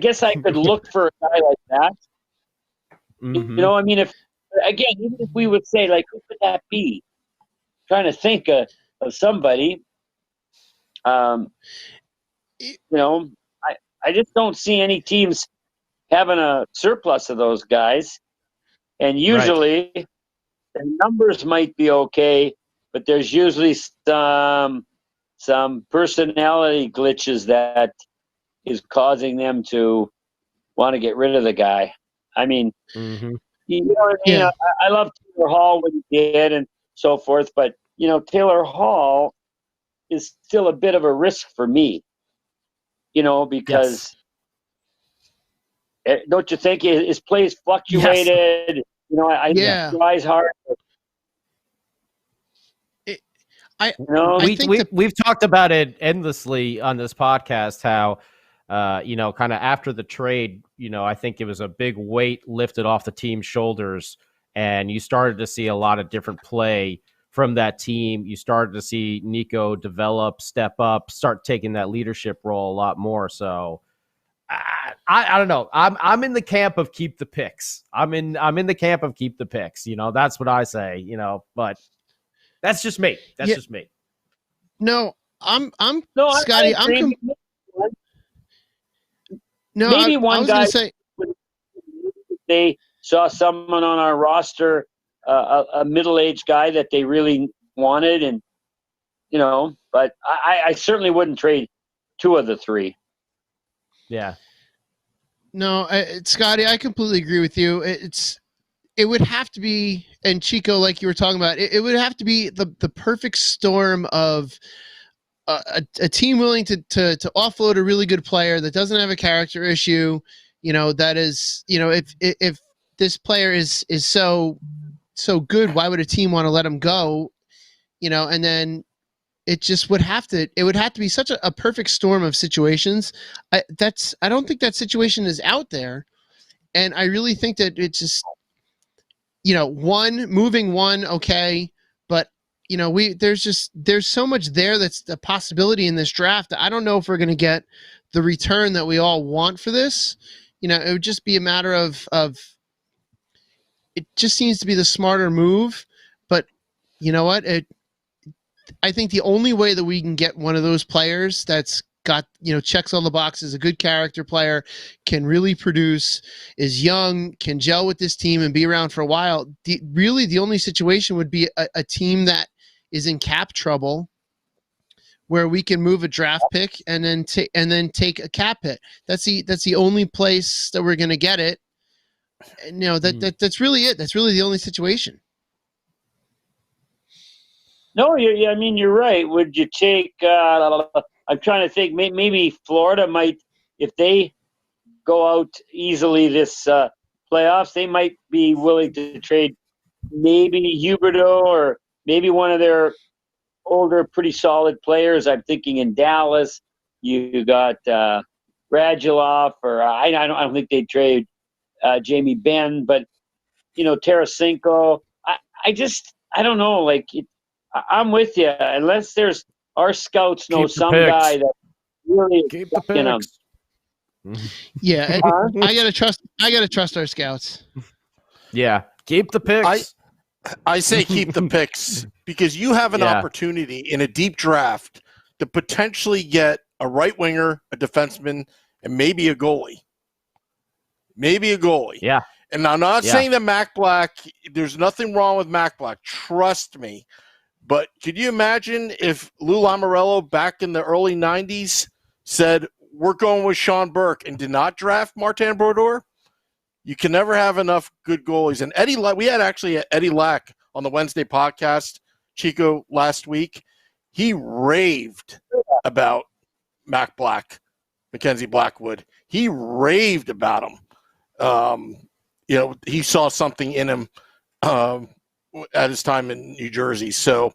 guess I could look for a guy like that. I mean, even if we would say, like, who could that be? Trying to think of somebody. I just don't see any teams having a surplus of those guys. And usually their numbers might be okay, but there's usually some personality glitches that is causing them to want to get rid of the guy. I mean, you know what I mean? Yeah. I love Taylor Hall what he did and so forth, but Taylor Hall is still a bit of a risk for me. Because don't you think his plays fluctuated? Yes. I tries hard. We've talked about it endlessly on this podcast. How kind of after the trade, I think it was a big weight lifted off the team's shoulders, and you started to see a lot of different play from that team. You started to see Nico develop, step up, start taking that leadership role a lot more. So I don't know. I'm in the camp of keep the picks. I'm in the camp of keep the picks. That's what I say. But that's just me. That's just me. No, I'm Scotty. Maybe one guy. Gonna say, they saw someone on our roster, a middle-aged guy that they really wanted, and but I certainly wouldn't trade two of the three. Yeah. No, Scotty, I completely agree with you. It would have to be, and Chico, like you were talking about, it would have to be the perfect storm of a team willing to offload a really good player that doesn't have a character issue. That is, if this player is so good, why would a team want to let him go? And then it just would have to be such a perfect storm of situations. I don't think that situation is out there. And I really think that it's just, moving one, okay. But, there's so much there that's a possibility in this draft. I don't know if we're going to get the return that we all want for this. It would just be a matter of it just seems to be the smarter move. But you know what? I think the only way that we can get one of those players that's got, checks all the boxes, a good character player, can really produce, is young, can gel with this team and be around for a while. The only situation would be a team that is in cap trouble, where we can move a draft pick and then take a cap hit. That's the only place that we're going to get it. And, that's really it. That's really the only situation. No, you're right. Would you take? I'm trying to think. Maybe Florida might, if they go out easily this playoffs, they might be willing to trade maybe Huberdeau or maybe one of their older, pretty solid players. I'm thinking in Dallas, you got Radulov, or I don't think they'd trade Jamie Benn, but Tarasenko. I don't know. Like, I'm with you. Unless there's our scouts know some guy that really keep the picks. Yeah, I gotta trust our scouts. Yeah, keep the picks. I say keep the picks because you have an opportunity in a deep draft to potentially get a right winger, a defenseman, and maybe a goalie. Yeah. And I'm not saying that Mac Black, there's nothing wrong with Mac Black. Trust me. But could you imagine if Lou Lamoriello back in the early 90s said, we're going with Sean Burke and did not draft Martin Brodeur? You can never have enough good goalies. And we had actually Eddie Lack on the Wednesday podcast, Chico, last week. He raved about Mac Black, Mackenzie Blackwood. He raved about him. He saw something in him at his time in New Jersey. So,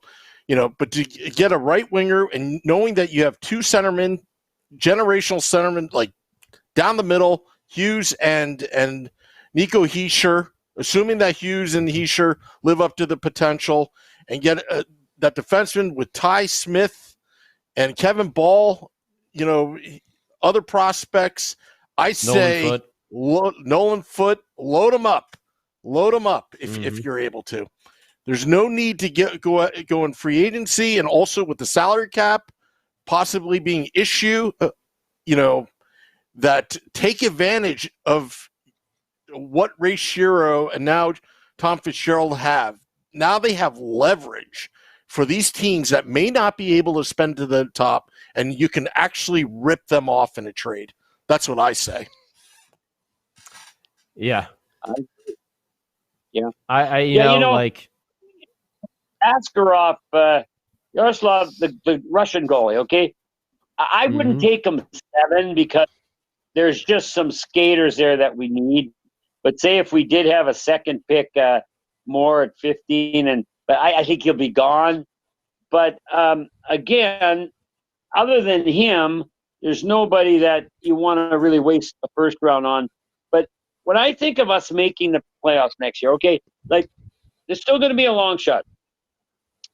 but to get a right winger and knowing that you have two centermen, generational centermen, like down the middle, Hughes and Nico Hischier, assuming that Hughes and Hischier live up to the potential, and get that defenseman with Ty Smith and Kevin Ball, other prospects, I say Nolan Foote, load them up if you're able to. There's no need to go in free agency, and also with the salary cap possibly being issue, that take advantage of what Ray Shero and now Tom Fitzgerald have. now they have leverage for these teams that may not be able to spend to the top, and you can actually rip them off in a trade. That's what I say. Yeah. Yeah. Like Askarov, Yaroslav, the Russian goalie, okay? I wouldn't take him 7 because there's just some skaters there that we need. But say if we did have a second pick more at 15, but I think he'll be gone. But again, other than him, there's nobody that you want to really waste a first round on. But when I think of us making the playoffs next year, okay, like there's still going to be a long shot.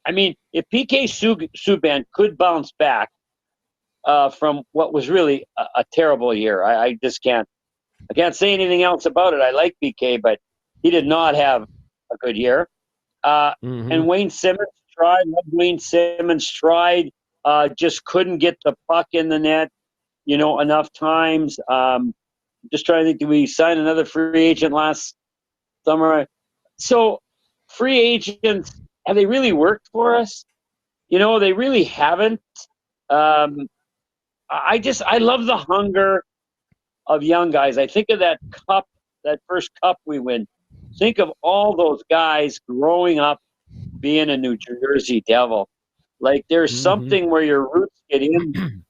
I mean, if PK Subban could bounce back from what was really a terrible year, I just can't say anything else about it. I like PK, but he did not have a good year. And Wayne Simmons tried. Wayne Simmons tried. Just couldn't get the puck in the net, enough times. Just trying to think, did we sign another free agent last summer? So free agents, have they really worked for us? They really haven't. I love the hunger of young guys. I think of that first cup we win. Think of all those guys growing up being a New Jersey Devil. Like there's something where your roots get into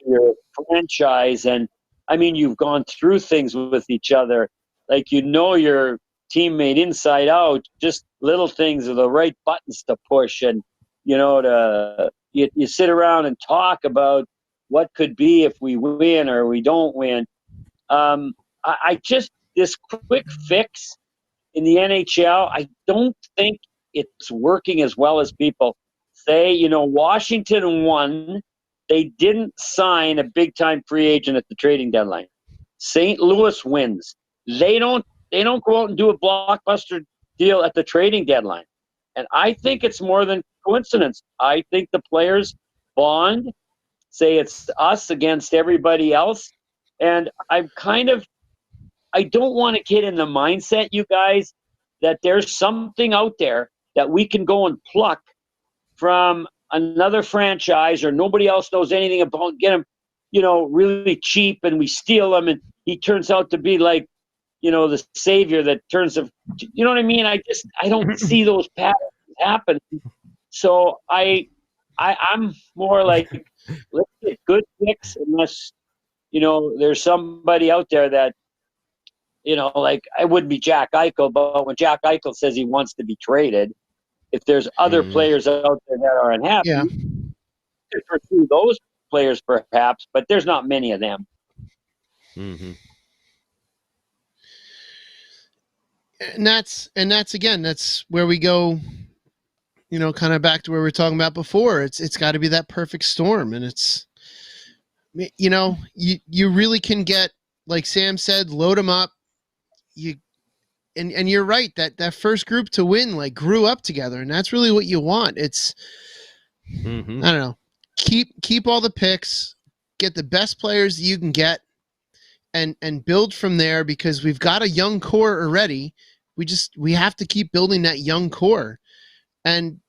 your franchise. And I mean, you've gone through things with each other. Like, your teammate inside out, just little things are the right buttons to push. And, you sit around and talk about what could be if we win or we don't win. This quick fix in the NHL, I don't think it's working as well as people say. Washington won. They didn't sign a big-time free agent at the trading deadline. St. Louis wins. They don't go out and do a blockbuster deal at the trading deadline. And I think it's more than coincidence. I think the players bond, say it's us against everybody else. And I don't want to get in the mindset, you guys, that there's something out there that we can go and pluck from another franchise or nobody else knows anything about, get him, really cheap, and we steal him and he turns out to be like, the savior that turns of, you know what I mean? I don't see those patterns happen. So I'm more like, let's get good picks unless, there's somebody out there that, like I wouldn't be Jack Eichel, but when Jack Eichel says he wants to be traded, if there's other players out there that are unhappy, to pursue those players perhaps, but there's not many of them. And that's again, that's where we go, kind of back to where we were talking about before. It's got to be that perfect storm, and it's, you really can get, like Sam said, load them up. And you're right, that first group to win like grew up together, and that's really what you want. It's I don't know, keep all the picks, get the best players that you can get, and build from there, because we've got a young core already. We have to keep building that young core. And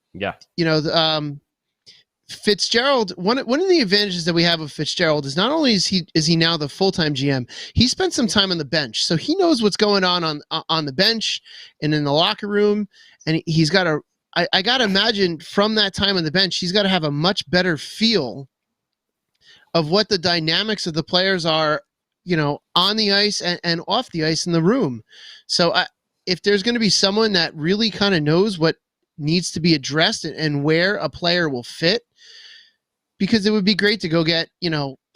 Fitzgerald, one of the advantages that we have of Fitzgerald is not only is he now the full-time GM, he spent some time on the bench, so he knows what's going on the bench and in the locker room, and he's got I got to imagine from that time on the bench, he's got to have a much better feel of what the dynamics of the players are, on the ice and off the ice in the room. So if there's going to be someone that really kind of knows what needs to be addressed and where a player will fit, because it would be great to go get,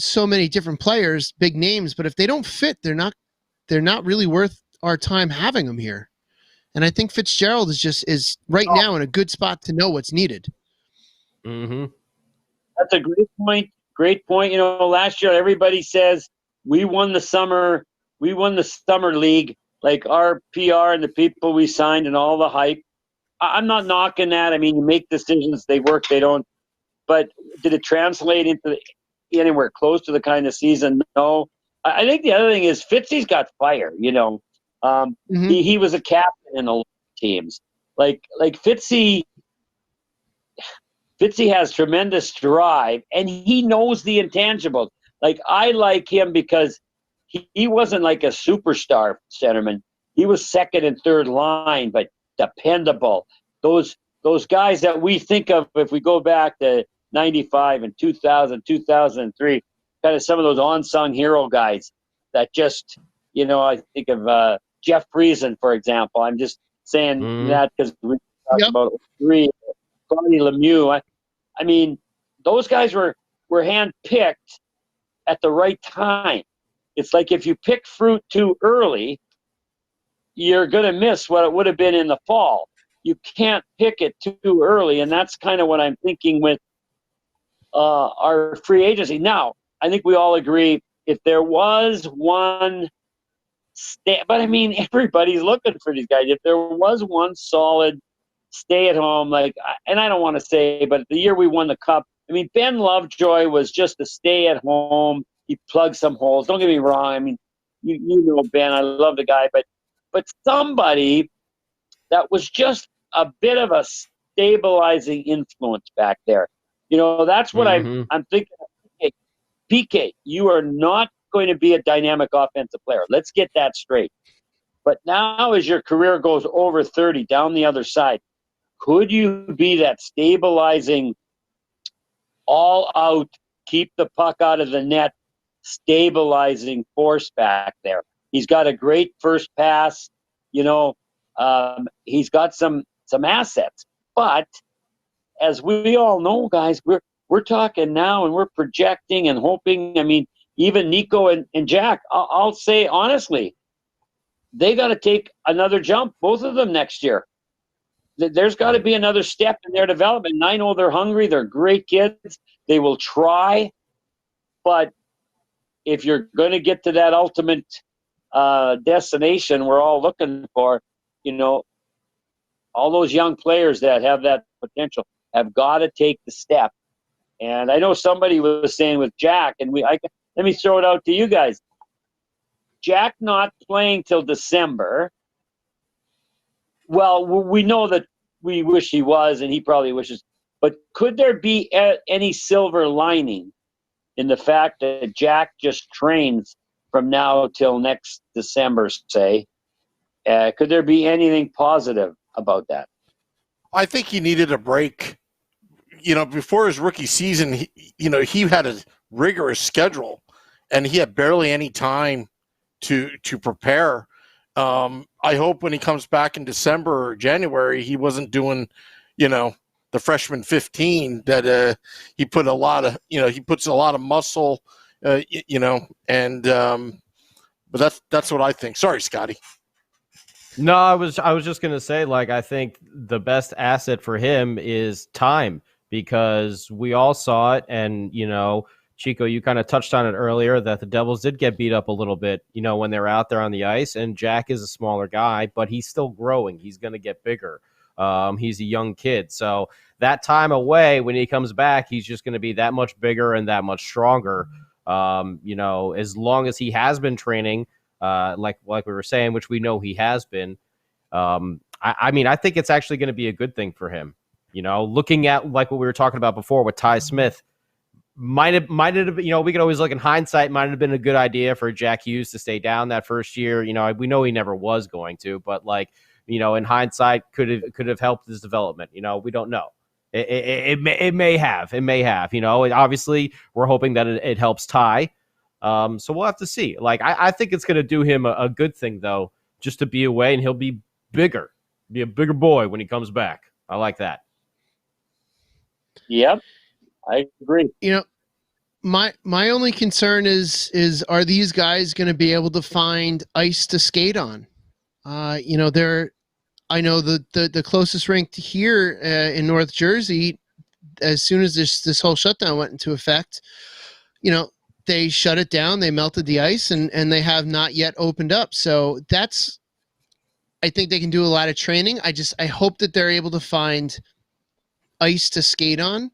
so many different players, big names, but if they don't fit, they're not really worth our time having them here. And I think Fitzgerald is right now in a good spot to know what's needed. That's a great point. Great point. Last year everybody says we won the summer league, like our PR and the people we signed and all the hype. I'm not knocking that. I mean, you make decisions, they work, they don't. But did it translate into anywhere close to the kind of season? No. I think the other thing is Fitzy's got fire. He was a captain in a lot of teams. Like Fitzy has tremendous drive, and he knows the intangibles. Like, I like him because he wasn't like a superstar centerman. He was second and third line, but dependable. Those guys that we think of, if we go back to 95 and 2000, 2003, kind of some of those unsung hero guys that just, I think of Jeff Friesen, for example. I'm just saying that because we talked about three, Claude Lemieux. I mean, those guys were handpicked at the right time. It's like if you pick fruit too early, you're going to miss what it would have been in the fall. You can't pick it too early, and that's kind of what I'm thinking with our free agency. Now, I think we all agree if there was one but I mean, everybody's looking for these guys. If there was one solid stay-at-home, and I don't want to say, but the year we won the Cup, I mean, Ben Lovejoy was just a stay-at-home. He plugged some holes. Don't get me wrong. I mean, you know Ben. I love the guy, but somebody that was just a bit of a stabilizing influence back there. That's what I'm thinking. PK, you are not going to be a dynamic offensive player. Let's get that straight. But now, as your career goes over 30, down the other side, could you be that stabilizing, all-out, keep the puck out of the net, stabilizing force back there? He's got a great first pass. He's got some assets. But as we all know, guys, we're talking now and we're projecting and hoping. I mean, even Nico and Jack, I'll say honestly, they got to take another jump, both of them, next year. There's got to be another step in their development. And I know they're hungry. They're great kids. They will try. But if you're going to get to that ultimate destination we're all looking for, all those young players that have that potential have got to take the step. And I know somebody was saying with Jack, and let me throw it out to you guys. Jack not playing till December. Well, we know that we wish he was, and he probably wishes. But could there be any silver lining in the fact that Jack just trains from now till next December, say? Could there be anything positive about that? I think he needed a break. Before his rookie season, he had a rigorous schedule, and he had barely any time to prepare. I hope when he comes back in December or January, he wasn't doing, the freshman 15 that he put a lot of, he puts a lot of muscle, and but that's what I think. Sorry, Scotty. No, I was just going to say, I think the best asset for him is time, because we all saw it. And, Chico, you kind of touched on it earlier that the Devils did get beat up a little bit, when they were out there on the ice. And Jack is a smaller guy, but he's still growing. He's going to get bigger. He's a young kid. So that time away, when he comes back, he's just going to be that much bigger and that much stronger. As long as he has been training, like we were saying, which we know he has been. I think it's actually going to be a good thing for him. Looking at what we were talking about before with Ty Smith, might have we could always look in hindsight, might have been a good idea for Jack Hughes to stay down that first year. We know he never was going to, but in hindsight, could have helped his development. We don't know. It may have. Obviously, we're hoping that it helps Ty. So we'll have to see. I think it's going to do him a good thing, though, just to be away, and he'll be bigger, be a bigger boy when he comes back. I like that. Yep, I agree. My only concern is are these guys going to be able to find ice to skate on? I know the closest rink here in North Jersey, as soon as this whole shutdown went into effect, they shut it down, they melted the ice, and they have not yet opened up. So I think they can do a lot of training. I hope that they're able to find ice to skate on.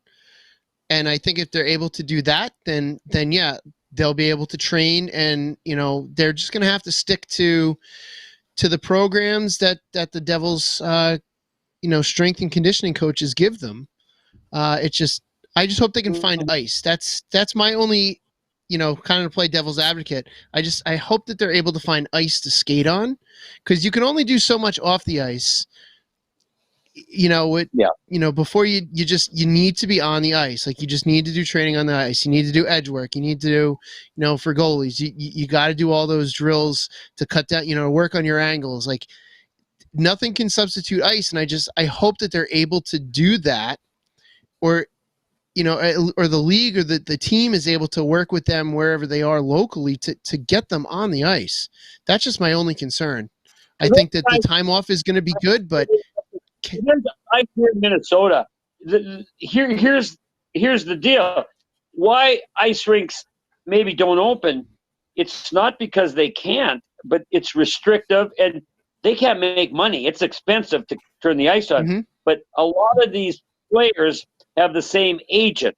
And I think if they're able to do that, then yeah, they'll be able to train, and they're just going to have to stick to the programs that the Devils strength and conditioning coaches give them. I just hope they can find ice. That's my only, kind of play devil's advocate. I hope that they're able to find ice to skate on, because you can only do so much off the ice. Before you need to be on the ice. Like, you just need to do training on the ice. You need to do edge work. You need to do, for goalies, you got to do all those drills to cut down, work on your angles. Like, nothing can substitute ice. And I hope that they're able to do that, or the league or the team is able to work with them wherever they are locally to get them on the ice. That's just my only concern. I think that the time off is going to be good, but I here in Minnesota. Here's the deal. Why ice rinks maybe don't open? It's not because they can't, but it's restrictive and they can't make money. It's expensive to turn the ice on. Mm-hmm. But a lot of these players have the same agent,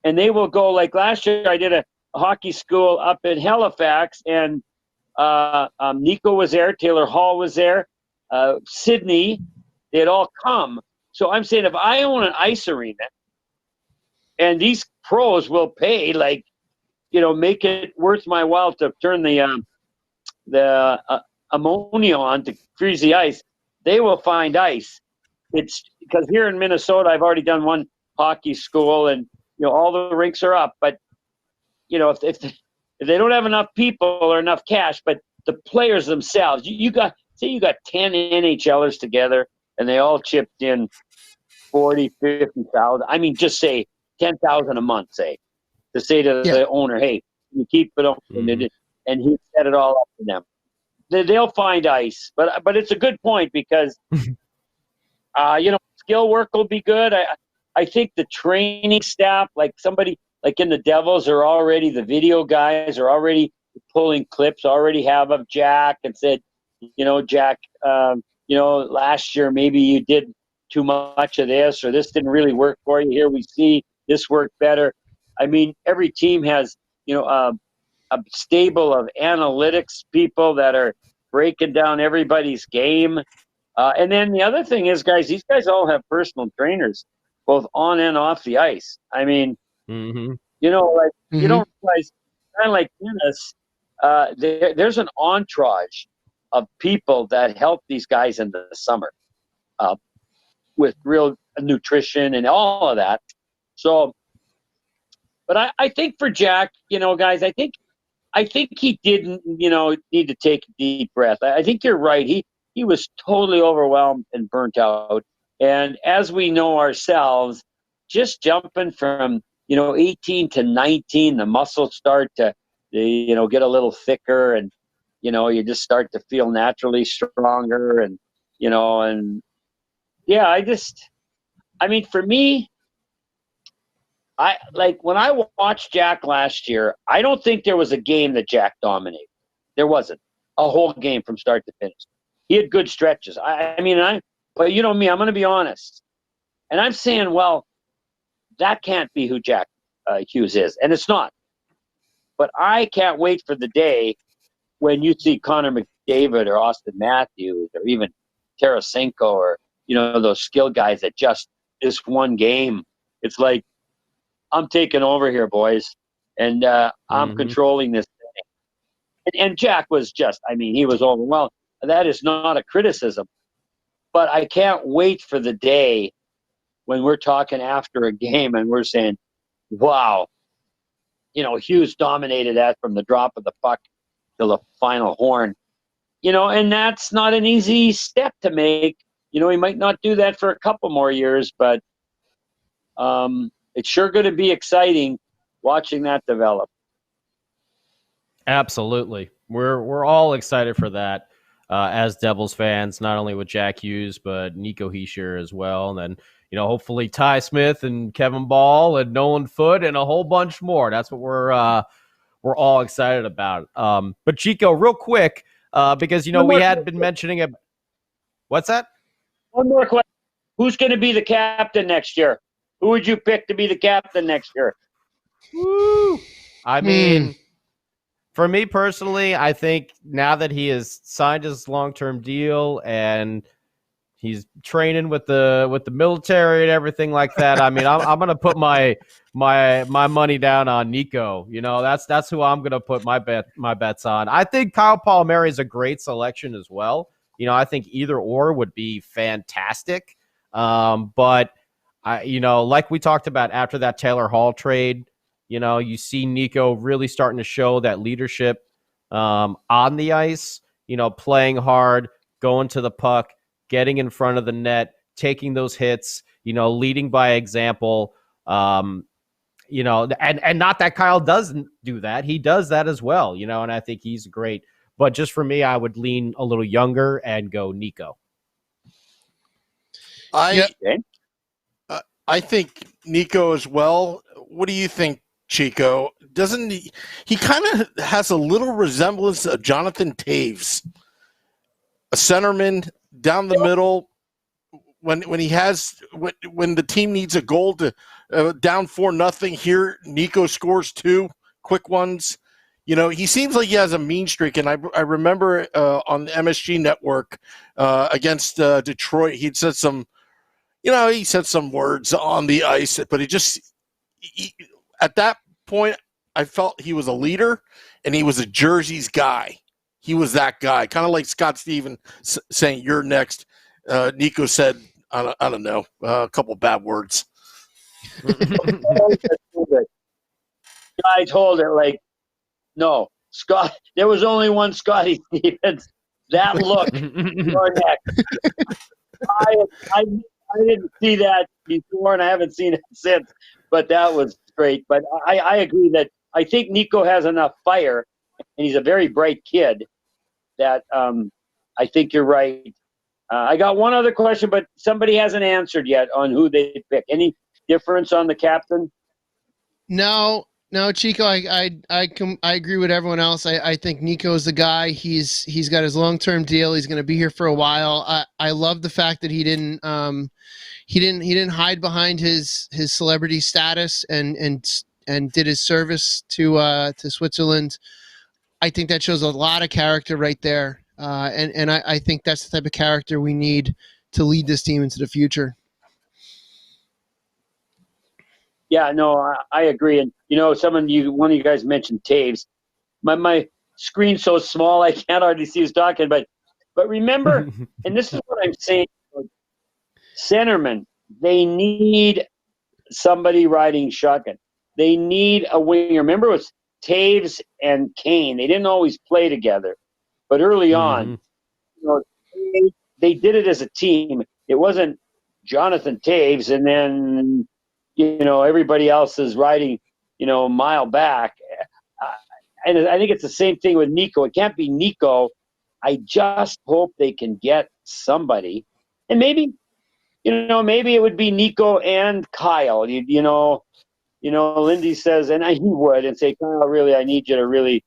and they will go. Like last year, I did a hockey school up in Halifax, and Nico was there, Taylor Hall was there, Sydney. They'd all come. So I'm saying, if I own an ice arena, and these pros will pay, like, make it worth my while to turn the ammonia on to freeze the ice, they will find ice. It's because here in Minnesota, I've already done one hockey school, and all the rinks are up. But if they don't have enough people or enough cash, but the players themselves, you got 10 NHLers together, and they all chipped in 40, 50,000. I mean, just say 10,000 a month, to say to the owner, hey, you keep it open, mm-hmm. and he set it all up for them. They'll find ice, but it's a good point, because skill work will be good. I think the training staff, like somebody like in the Devils, the video guys are already pulling clips, already have of Jack, and said, Jack, last year maybe you did too much of this, or this didn't really work for you. Here we see this worked better. I mean, every team has, a stable of analytics people that are breaking down everybody's game. And then the other thing is, guys, these guys all have personal trainers, both on and off the ice. I mean, mm-hmm. You don't realize, kind of like tennis, there's an entourage of people that help these guys in the summer with real nutrition and all of that. So, but I think for Jack, guys, I think he didn't, need to take a deep breath. I think you're right. He was totally overwhelmed and burnt out. And as we know ourselves, just jumping from, 18 to 19, the muscles start to, get a little thicker, and, you just start to feel naturally stronger. And, and yeah, for me, when I watched Jack last year, I don't think there was a game that Jack dominated. There wasn't a whole game from start to finish. He had good stretches. But you know me, I'm going to be honest. And I'm saying, well, that can't be who Jack Hughes is. And it's not. But I can't wait for the day when you see Connor McDavid or Austin Matthews or even Tarasenko or, those skill guys that just this one game, it's like, I'm taking over here, boys. And I'm controlling this thing. And Jack was he was overwhelmed. That is not a criticism. But I can't wait for the day when we're talking after a game and we're saying, wow, Hughes dominated that from the drop of the puck to the final horn. And that's not an easy step to make. He might not do that for a couple more years, but it's sure going to be exciting watching that develop. Absolutely. We're all excited for that. As Devils fans, not only with Jack Hughes, but Nico Hischier as well. And then, hopefully Ty Smith and Kevin Ball and Nolan Foote and a whole bunch more. That's what we're all excited about. But Chico, real quick, because, we had been mentioning it. What's that? One more question. Who's going to be the captain next year? Who would you pick to be the captain next year? Woo! I mean... For me personally, I think now that he has signed his long-term deal and, He's training with the military and everything like that. I mean, I'm gonna put my money down on Nico. You know, that's who I'm gonna put my bets on. I think Kyle Palmieri is a great selection as well. You know, I think either or would be fantastic. But like we talked about after that Taylor Hall trade, you know, you see Nico really starting to show that leadership on the ice. You know, playing hard, going to the puck, getting in front of the net, taking those hits, you know, leading by example. You know, and not that Kyle doesn't do that. He does that as well, you know, and I think he's great. But just for me, I would lean a little younger and go Nico. I think Nico as well. What do you think, Chico? Doesn't he kind of has a little resemblance of Jonathan Taves, a centerman down the middle. When the team needs a goal to down 4-0, here Nico scores 2 quick ones. You know, he seems like he has a mean streak, and I remember on the MSG network against Detroit, he said some words on the ice, but at that point, I felt he was a leader and he was a Jersey's guy. He was that guy, kind of like Scott Stevens saying, "You're next." Nico said, I don't know, a couple bad words. I told it like, no, Scott. There was only one Scotty Stevens. That look, your next. I didn't see that before, and I haven't seen it since. But that was great. But I agree that I think Nico has enough fire, and he's a very bright kid. That I think you're right. I got one other question, but somebody hasn't answered yet on who they pick. Any difference on the captain? No, Chico. I agree with everyone else. I think Nico's the guy. He's got his long-term deal. He's going to be here for a while. I love the fact that he didn't hide behind his celebrity status and did his service to Switzerland. I think that shows a lot of character right there. And I think that's the type of character we need to lead this team into the future. Yeah, no, I agree. And, you know, one of you guys mentioned Taves. My screen's so small I can't hardly see who's talking. But remember, and this is what I'm saying, centermen, they need somebody riding shotgun. They need a winger. Remember, it was Taves and Kane. They didn't always play together. But early on, you know, they did it as a team. It wasn't Jonathan Taves and then, you know, everybody else is riding, you know, a mile back. And I think it's the same thing with Nico. It can't be Nico. I just hope they can get somebody. And maybe, you know, maybe it would be Nico and Kyle. You know, Lindy says, and he would, and say, Kyle, really, I need you to really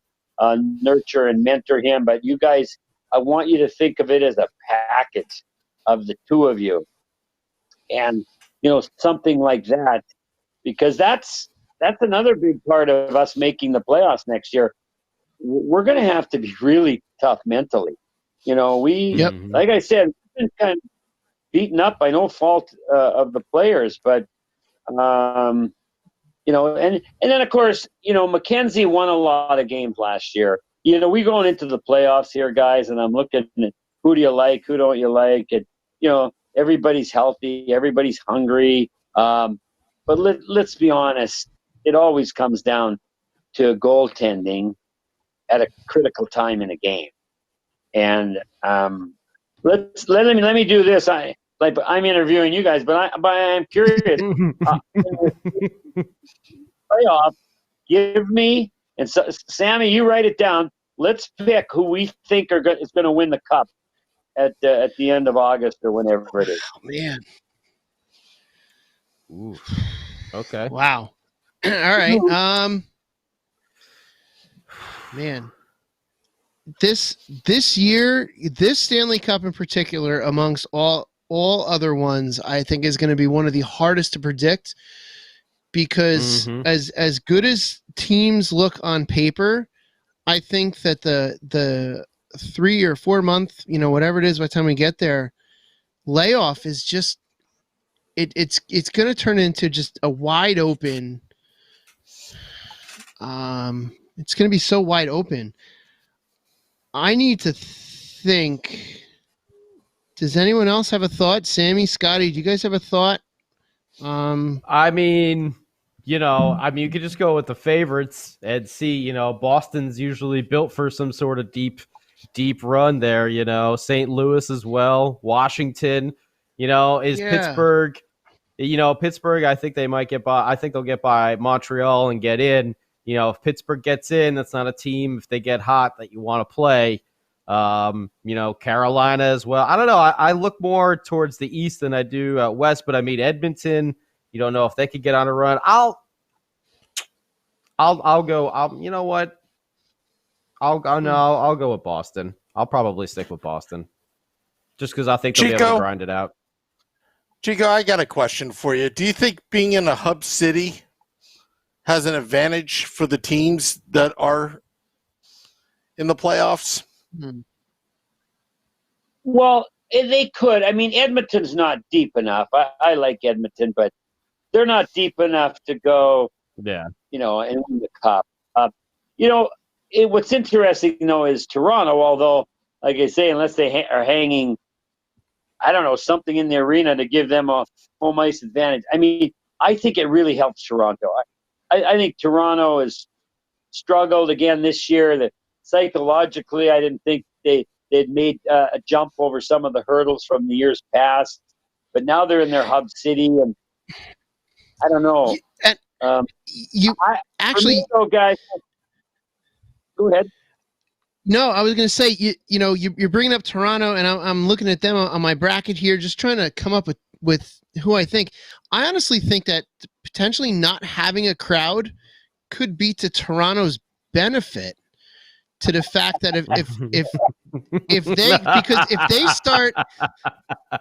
nurture and mentor him. But you guys, I want you to think of it as a package of the two of you. And, you know, something like that, because that's another big part of us making the playoffs next year. We're going to have to be really tough mentally. You know, like I said, we've been kind of beaten up by no fault of the players, but, you know, and then, of course, you know, McKenzie won a lot of games last year. You know, we're going into the playoffs here, guys, and I'm looking at who do you like, who don't you like, and, you know, everybody's healthy, everybody's hungry. But let's be honest, it always comes down to goaltending at a critical time in a game. And let me do this. I'm interviewing you guys, but I'm curious. Playoff, give me, and so, Sammy, you write it down. Let's pick who we think is going to win the cup at the end of August or whenever it is. Oh, man. Ooh. Okay. Wow. All right. Man. This year, this Stanley Cup in particular, amongst all other ones, I think is going to be one of the hardest to predict, because as good as teams look on paper, I think that the 3 or 4 month, you know, whatever it is by the time we get there, layoff is just it's going to turn into just a wide open. It's going to be so wide open. I need to think. Does anyone else have a thought? Sammy, Scotty, do you guys have a thought? I mean, you could just go with the favorites and see, Boston's usually built for some sort of deep run there, St. Louis as well, Washington, Pittsburgh, Pittsburgh, I think they might get by. I think they'll get by Montreal and get in. If Pittsburgh gets in, that's not a team, if they get hot, that you want to play. Carolina as well. I don't know. I look more towards the East than I do West, but I mean, Edmonton, you don't know if they could get on a run. I'll go. You know what? I'll go with Boston. I'll probably stick with Boston just because I think they'll be able to grind it out. Chico, I got a question for you. Do you think being in a hub city has an advantage for the teams that are in the playoffs? Well, they could. I mean, Edmonton's not deep enough. I like Edmonton, but they're not deep enough to go, and win the cup. What's interesting, though, is Toronto, although, like I say, unless they are hanging, I don't know, something in the arena to give them a home ice advantage. I mean, I think it really helps Toronto. I think Toronto has struggled again this year. That psychologically, I didn't think they'd made a jump over some of the hurdles from the years past. But now they're in their hub city, and I don't know. Guys, go ahead. No, I was going to say, you're bringing up Toronto, and I'm looking at them on my bracket here, just trying to come up with who I think. I honestly think that potentially not having a crowd could be to Toronto's benefit, to the fact that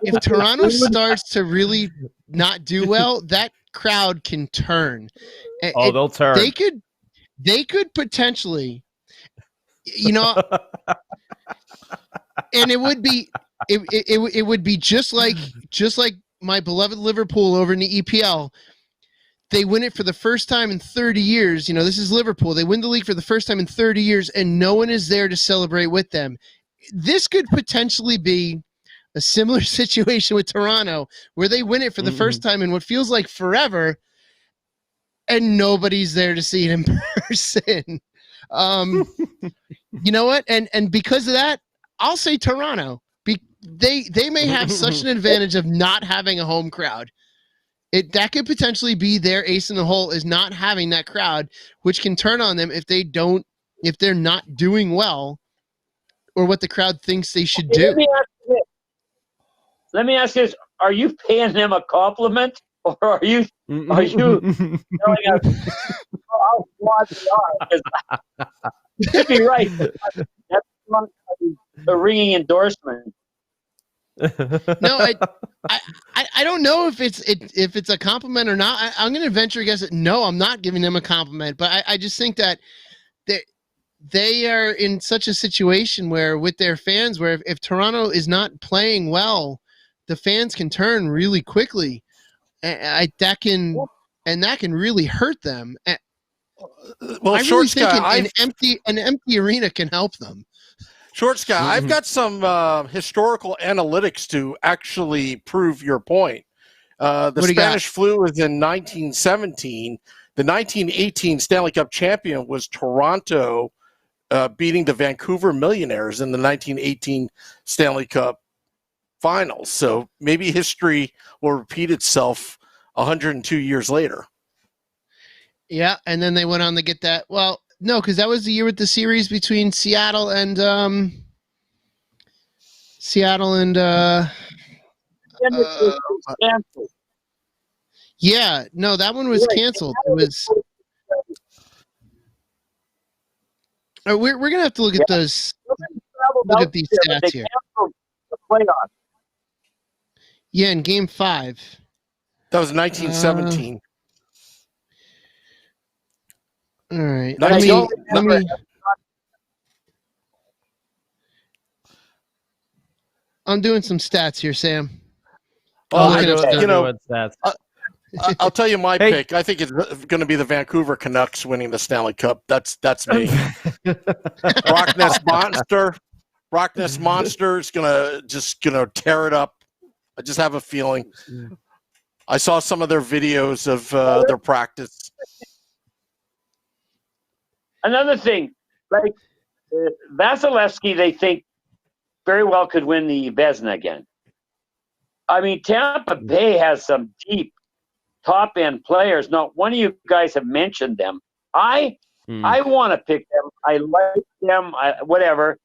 if Toronto starts to really not do well, that crowd can turn. They'll turn. They could potentially, and it would be just like my beloved Liverpool over in the EPL. They win it for the first time in 30 years. This is Liverpool. They win the league for the first time in 30 years, and no one is there to celebrate with them. This could potentially be a similar situation with Toronto, where they win it for the first time in what feels like forever, and nobody's there to see it in person. You know what? And because of that, I'll say Toronto. They may have such an advantage of not having a home crowd. That could potentially be their ace in the hole, is not having that crowd, which can turn on them if they're not doing well, or what the crowd thinks they should do. Let me ask you this: are you paying them a compliment, or are you telling us, "I'll squad the R"? You could be right. That's not a ringing endorsement. No, I don't know if it's a compliment or not. I'm going to venture a guess that no, I'm not giving them a compliment, but I just think that they are in such a situation where, with their fans, where if Toronto is not playing well, the fans can turn really quickly, and that can really hurt them. Well, I really think an empty arena can help them. Short Scott, I've got some historical analytics to actually prove your point. The Spanish flu was in 1917. The 1918 Stanley Cup champion was Toronto, beating the Vancouver Millionaires in the 1918 Stanley Cup finals. So maybe history will repeat itself 102 years later. Yeah, and then they went on to get that. Well, no, because that was the year with the series between Seattle and yeah, no, that one was canceled. It was. We're gonna have to look at those. Look at these stats here. Yeah, in Game 5. That was 1917. All right. Let me. I'm doing some stats here, Sam. Well, I'll tell you my pick. I think it's going to be the Vancouver Canucks winning the Stanley Cup. That's me. Rock Ness Monster is going to tear it up. I just have a feeling. I saw some of their videos of their practice. Another thing, like Vasilevsky, they think very well could win the Vezina again. I mean, Tampa Bay has some deep top-end players. Not one of you guys have mentioned them. I want to pick them. I like them, whatever.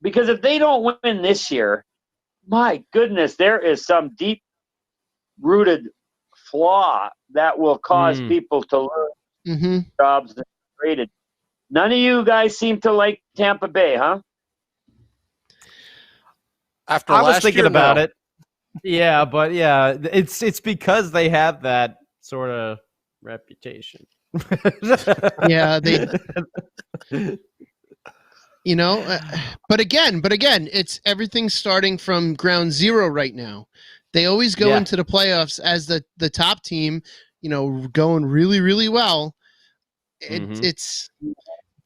Because if they don't win this year, my goodness, there is some deep-rooted flaw that will cause people to lose jobs that are rated. None of you guys seem to like Tampa Bay, huh? After I was last thinking year, about no. it. Yeah, but yeah, it's because they have that sort of reputation. Yeah, they. You know, but again, it's everything's starting from ground zero right now. They always go into the playoffs as the top team, you know, going really, really well. It's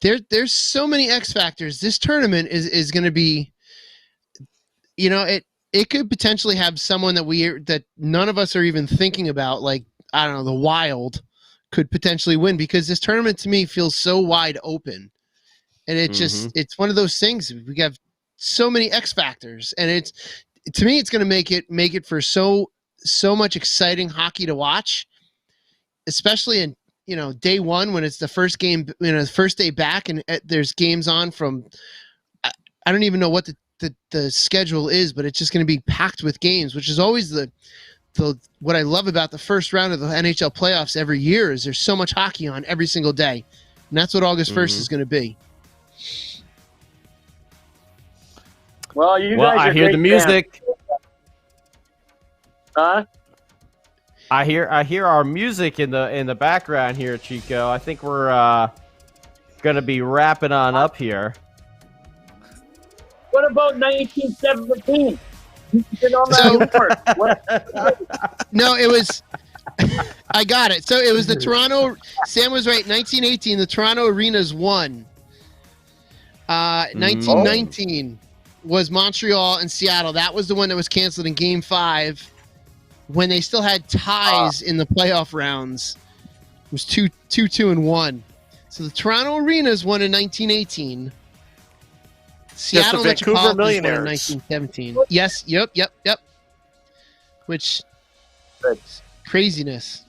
there's so many X factors. This tournament is going to be, you know, it could potentially have someone that none of us are even thinking about, like, I don't know, the Wild could potentially win, because this tournament to me feels so wide open. And it just it's one of those things. We have so many X factors, and to me it's going to make it for so much exciting hockey to watch, especially in, you know, day one when it's the first game, you know, the first day back, and there's games on from I don't even know what the schedule is, but it's just going to be packed with games, which is always the what I love about the first round of the NHL playoffs every year is there's so much hockey on every single day, and that's what August 1st is going to be. Well, you guys I are hear great the music. Huh? I hear our music in the background here, Chico. I think we're gonna be wrapping on up here. What about 1917? No, it was. I got it. So it was the Toronto. Sam was right. 1918, the Toronto Arenas won. 1919 was Montreal and Seattle. That was the one that was canceled in Game 5 when they still had ties in the playoff rounds. It was 2-2-1. So the Toronto Arenas won in 1918. Seattle Vancouver Metropolitans Millionaires won in 1917. Yes, yep. Which craziness.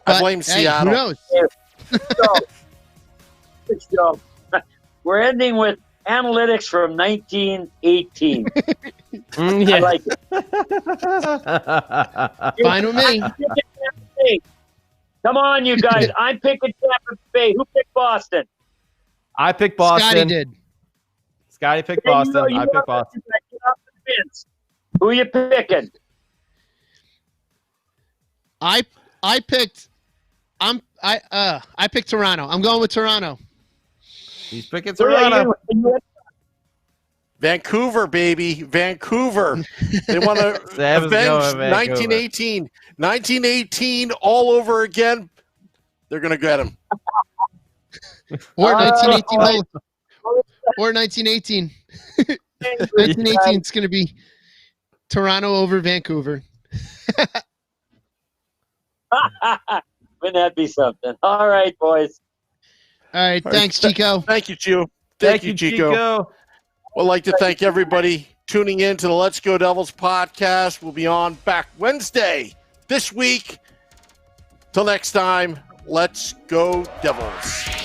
I blame Seattle. Who knows? Good show. We're ending with analytics from 1918. I like it. Fine with me. Come on, you guys. I'm picking Tampa Bay. Who picked Boston? I picked Boston. Scotty did. Scotty picked Boston. I picked Boston. Who you picking? I picked Toronto. I'm going with Toronto. He's picking Toronto. Vancouver, baby. Vancouver. They want to avenge 1918. 1918 all over again. They're going to get him. Or 1918. Or 1918. 1918 is going to be Toronto over Vancouver. Wouldn't that be something? All right, boys. All right. Thanks, Chico. Thank you, Chico. Thank you, Chico. I'd like to thank everybody tuning in to the Let's Go Devils podcast. We'll be on back Wednesday this week. Till next time, let's go Devils.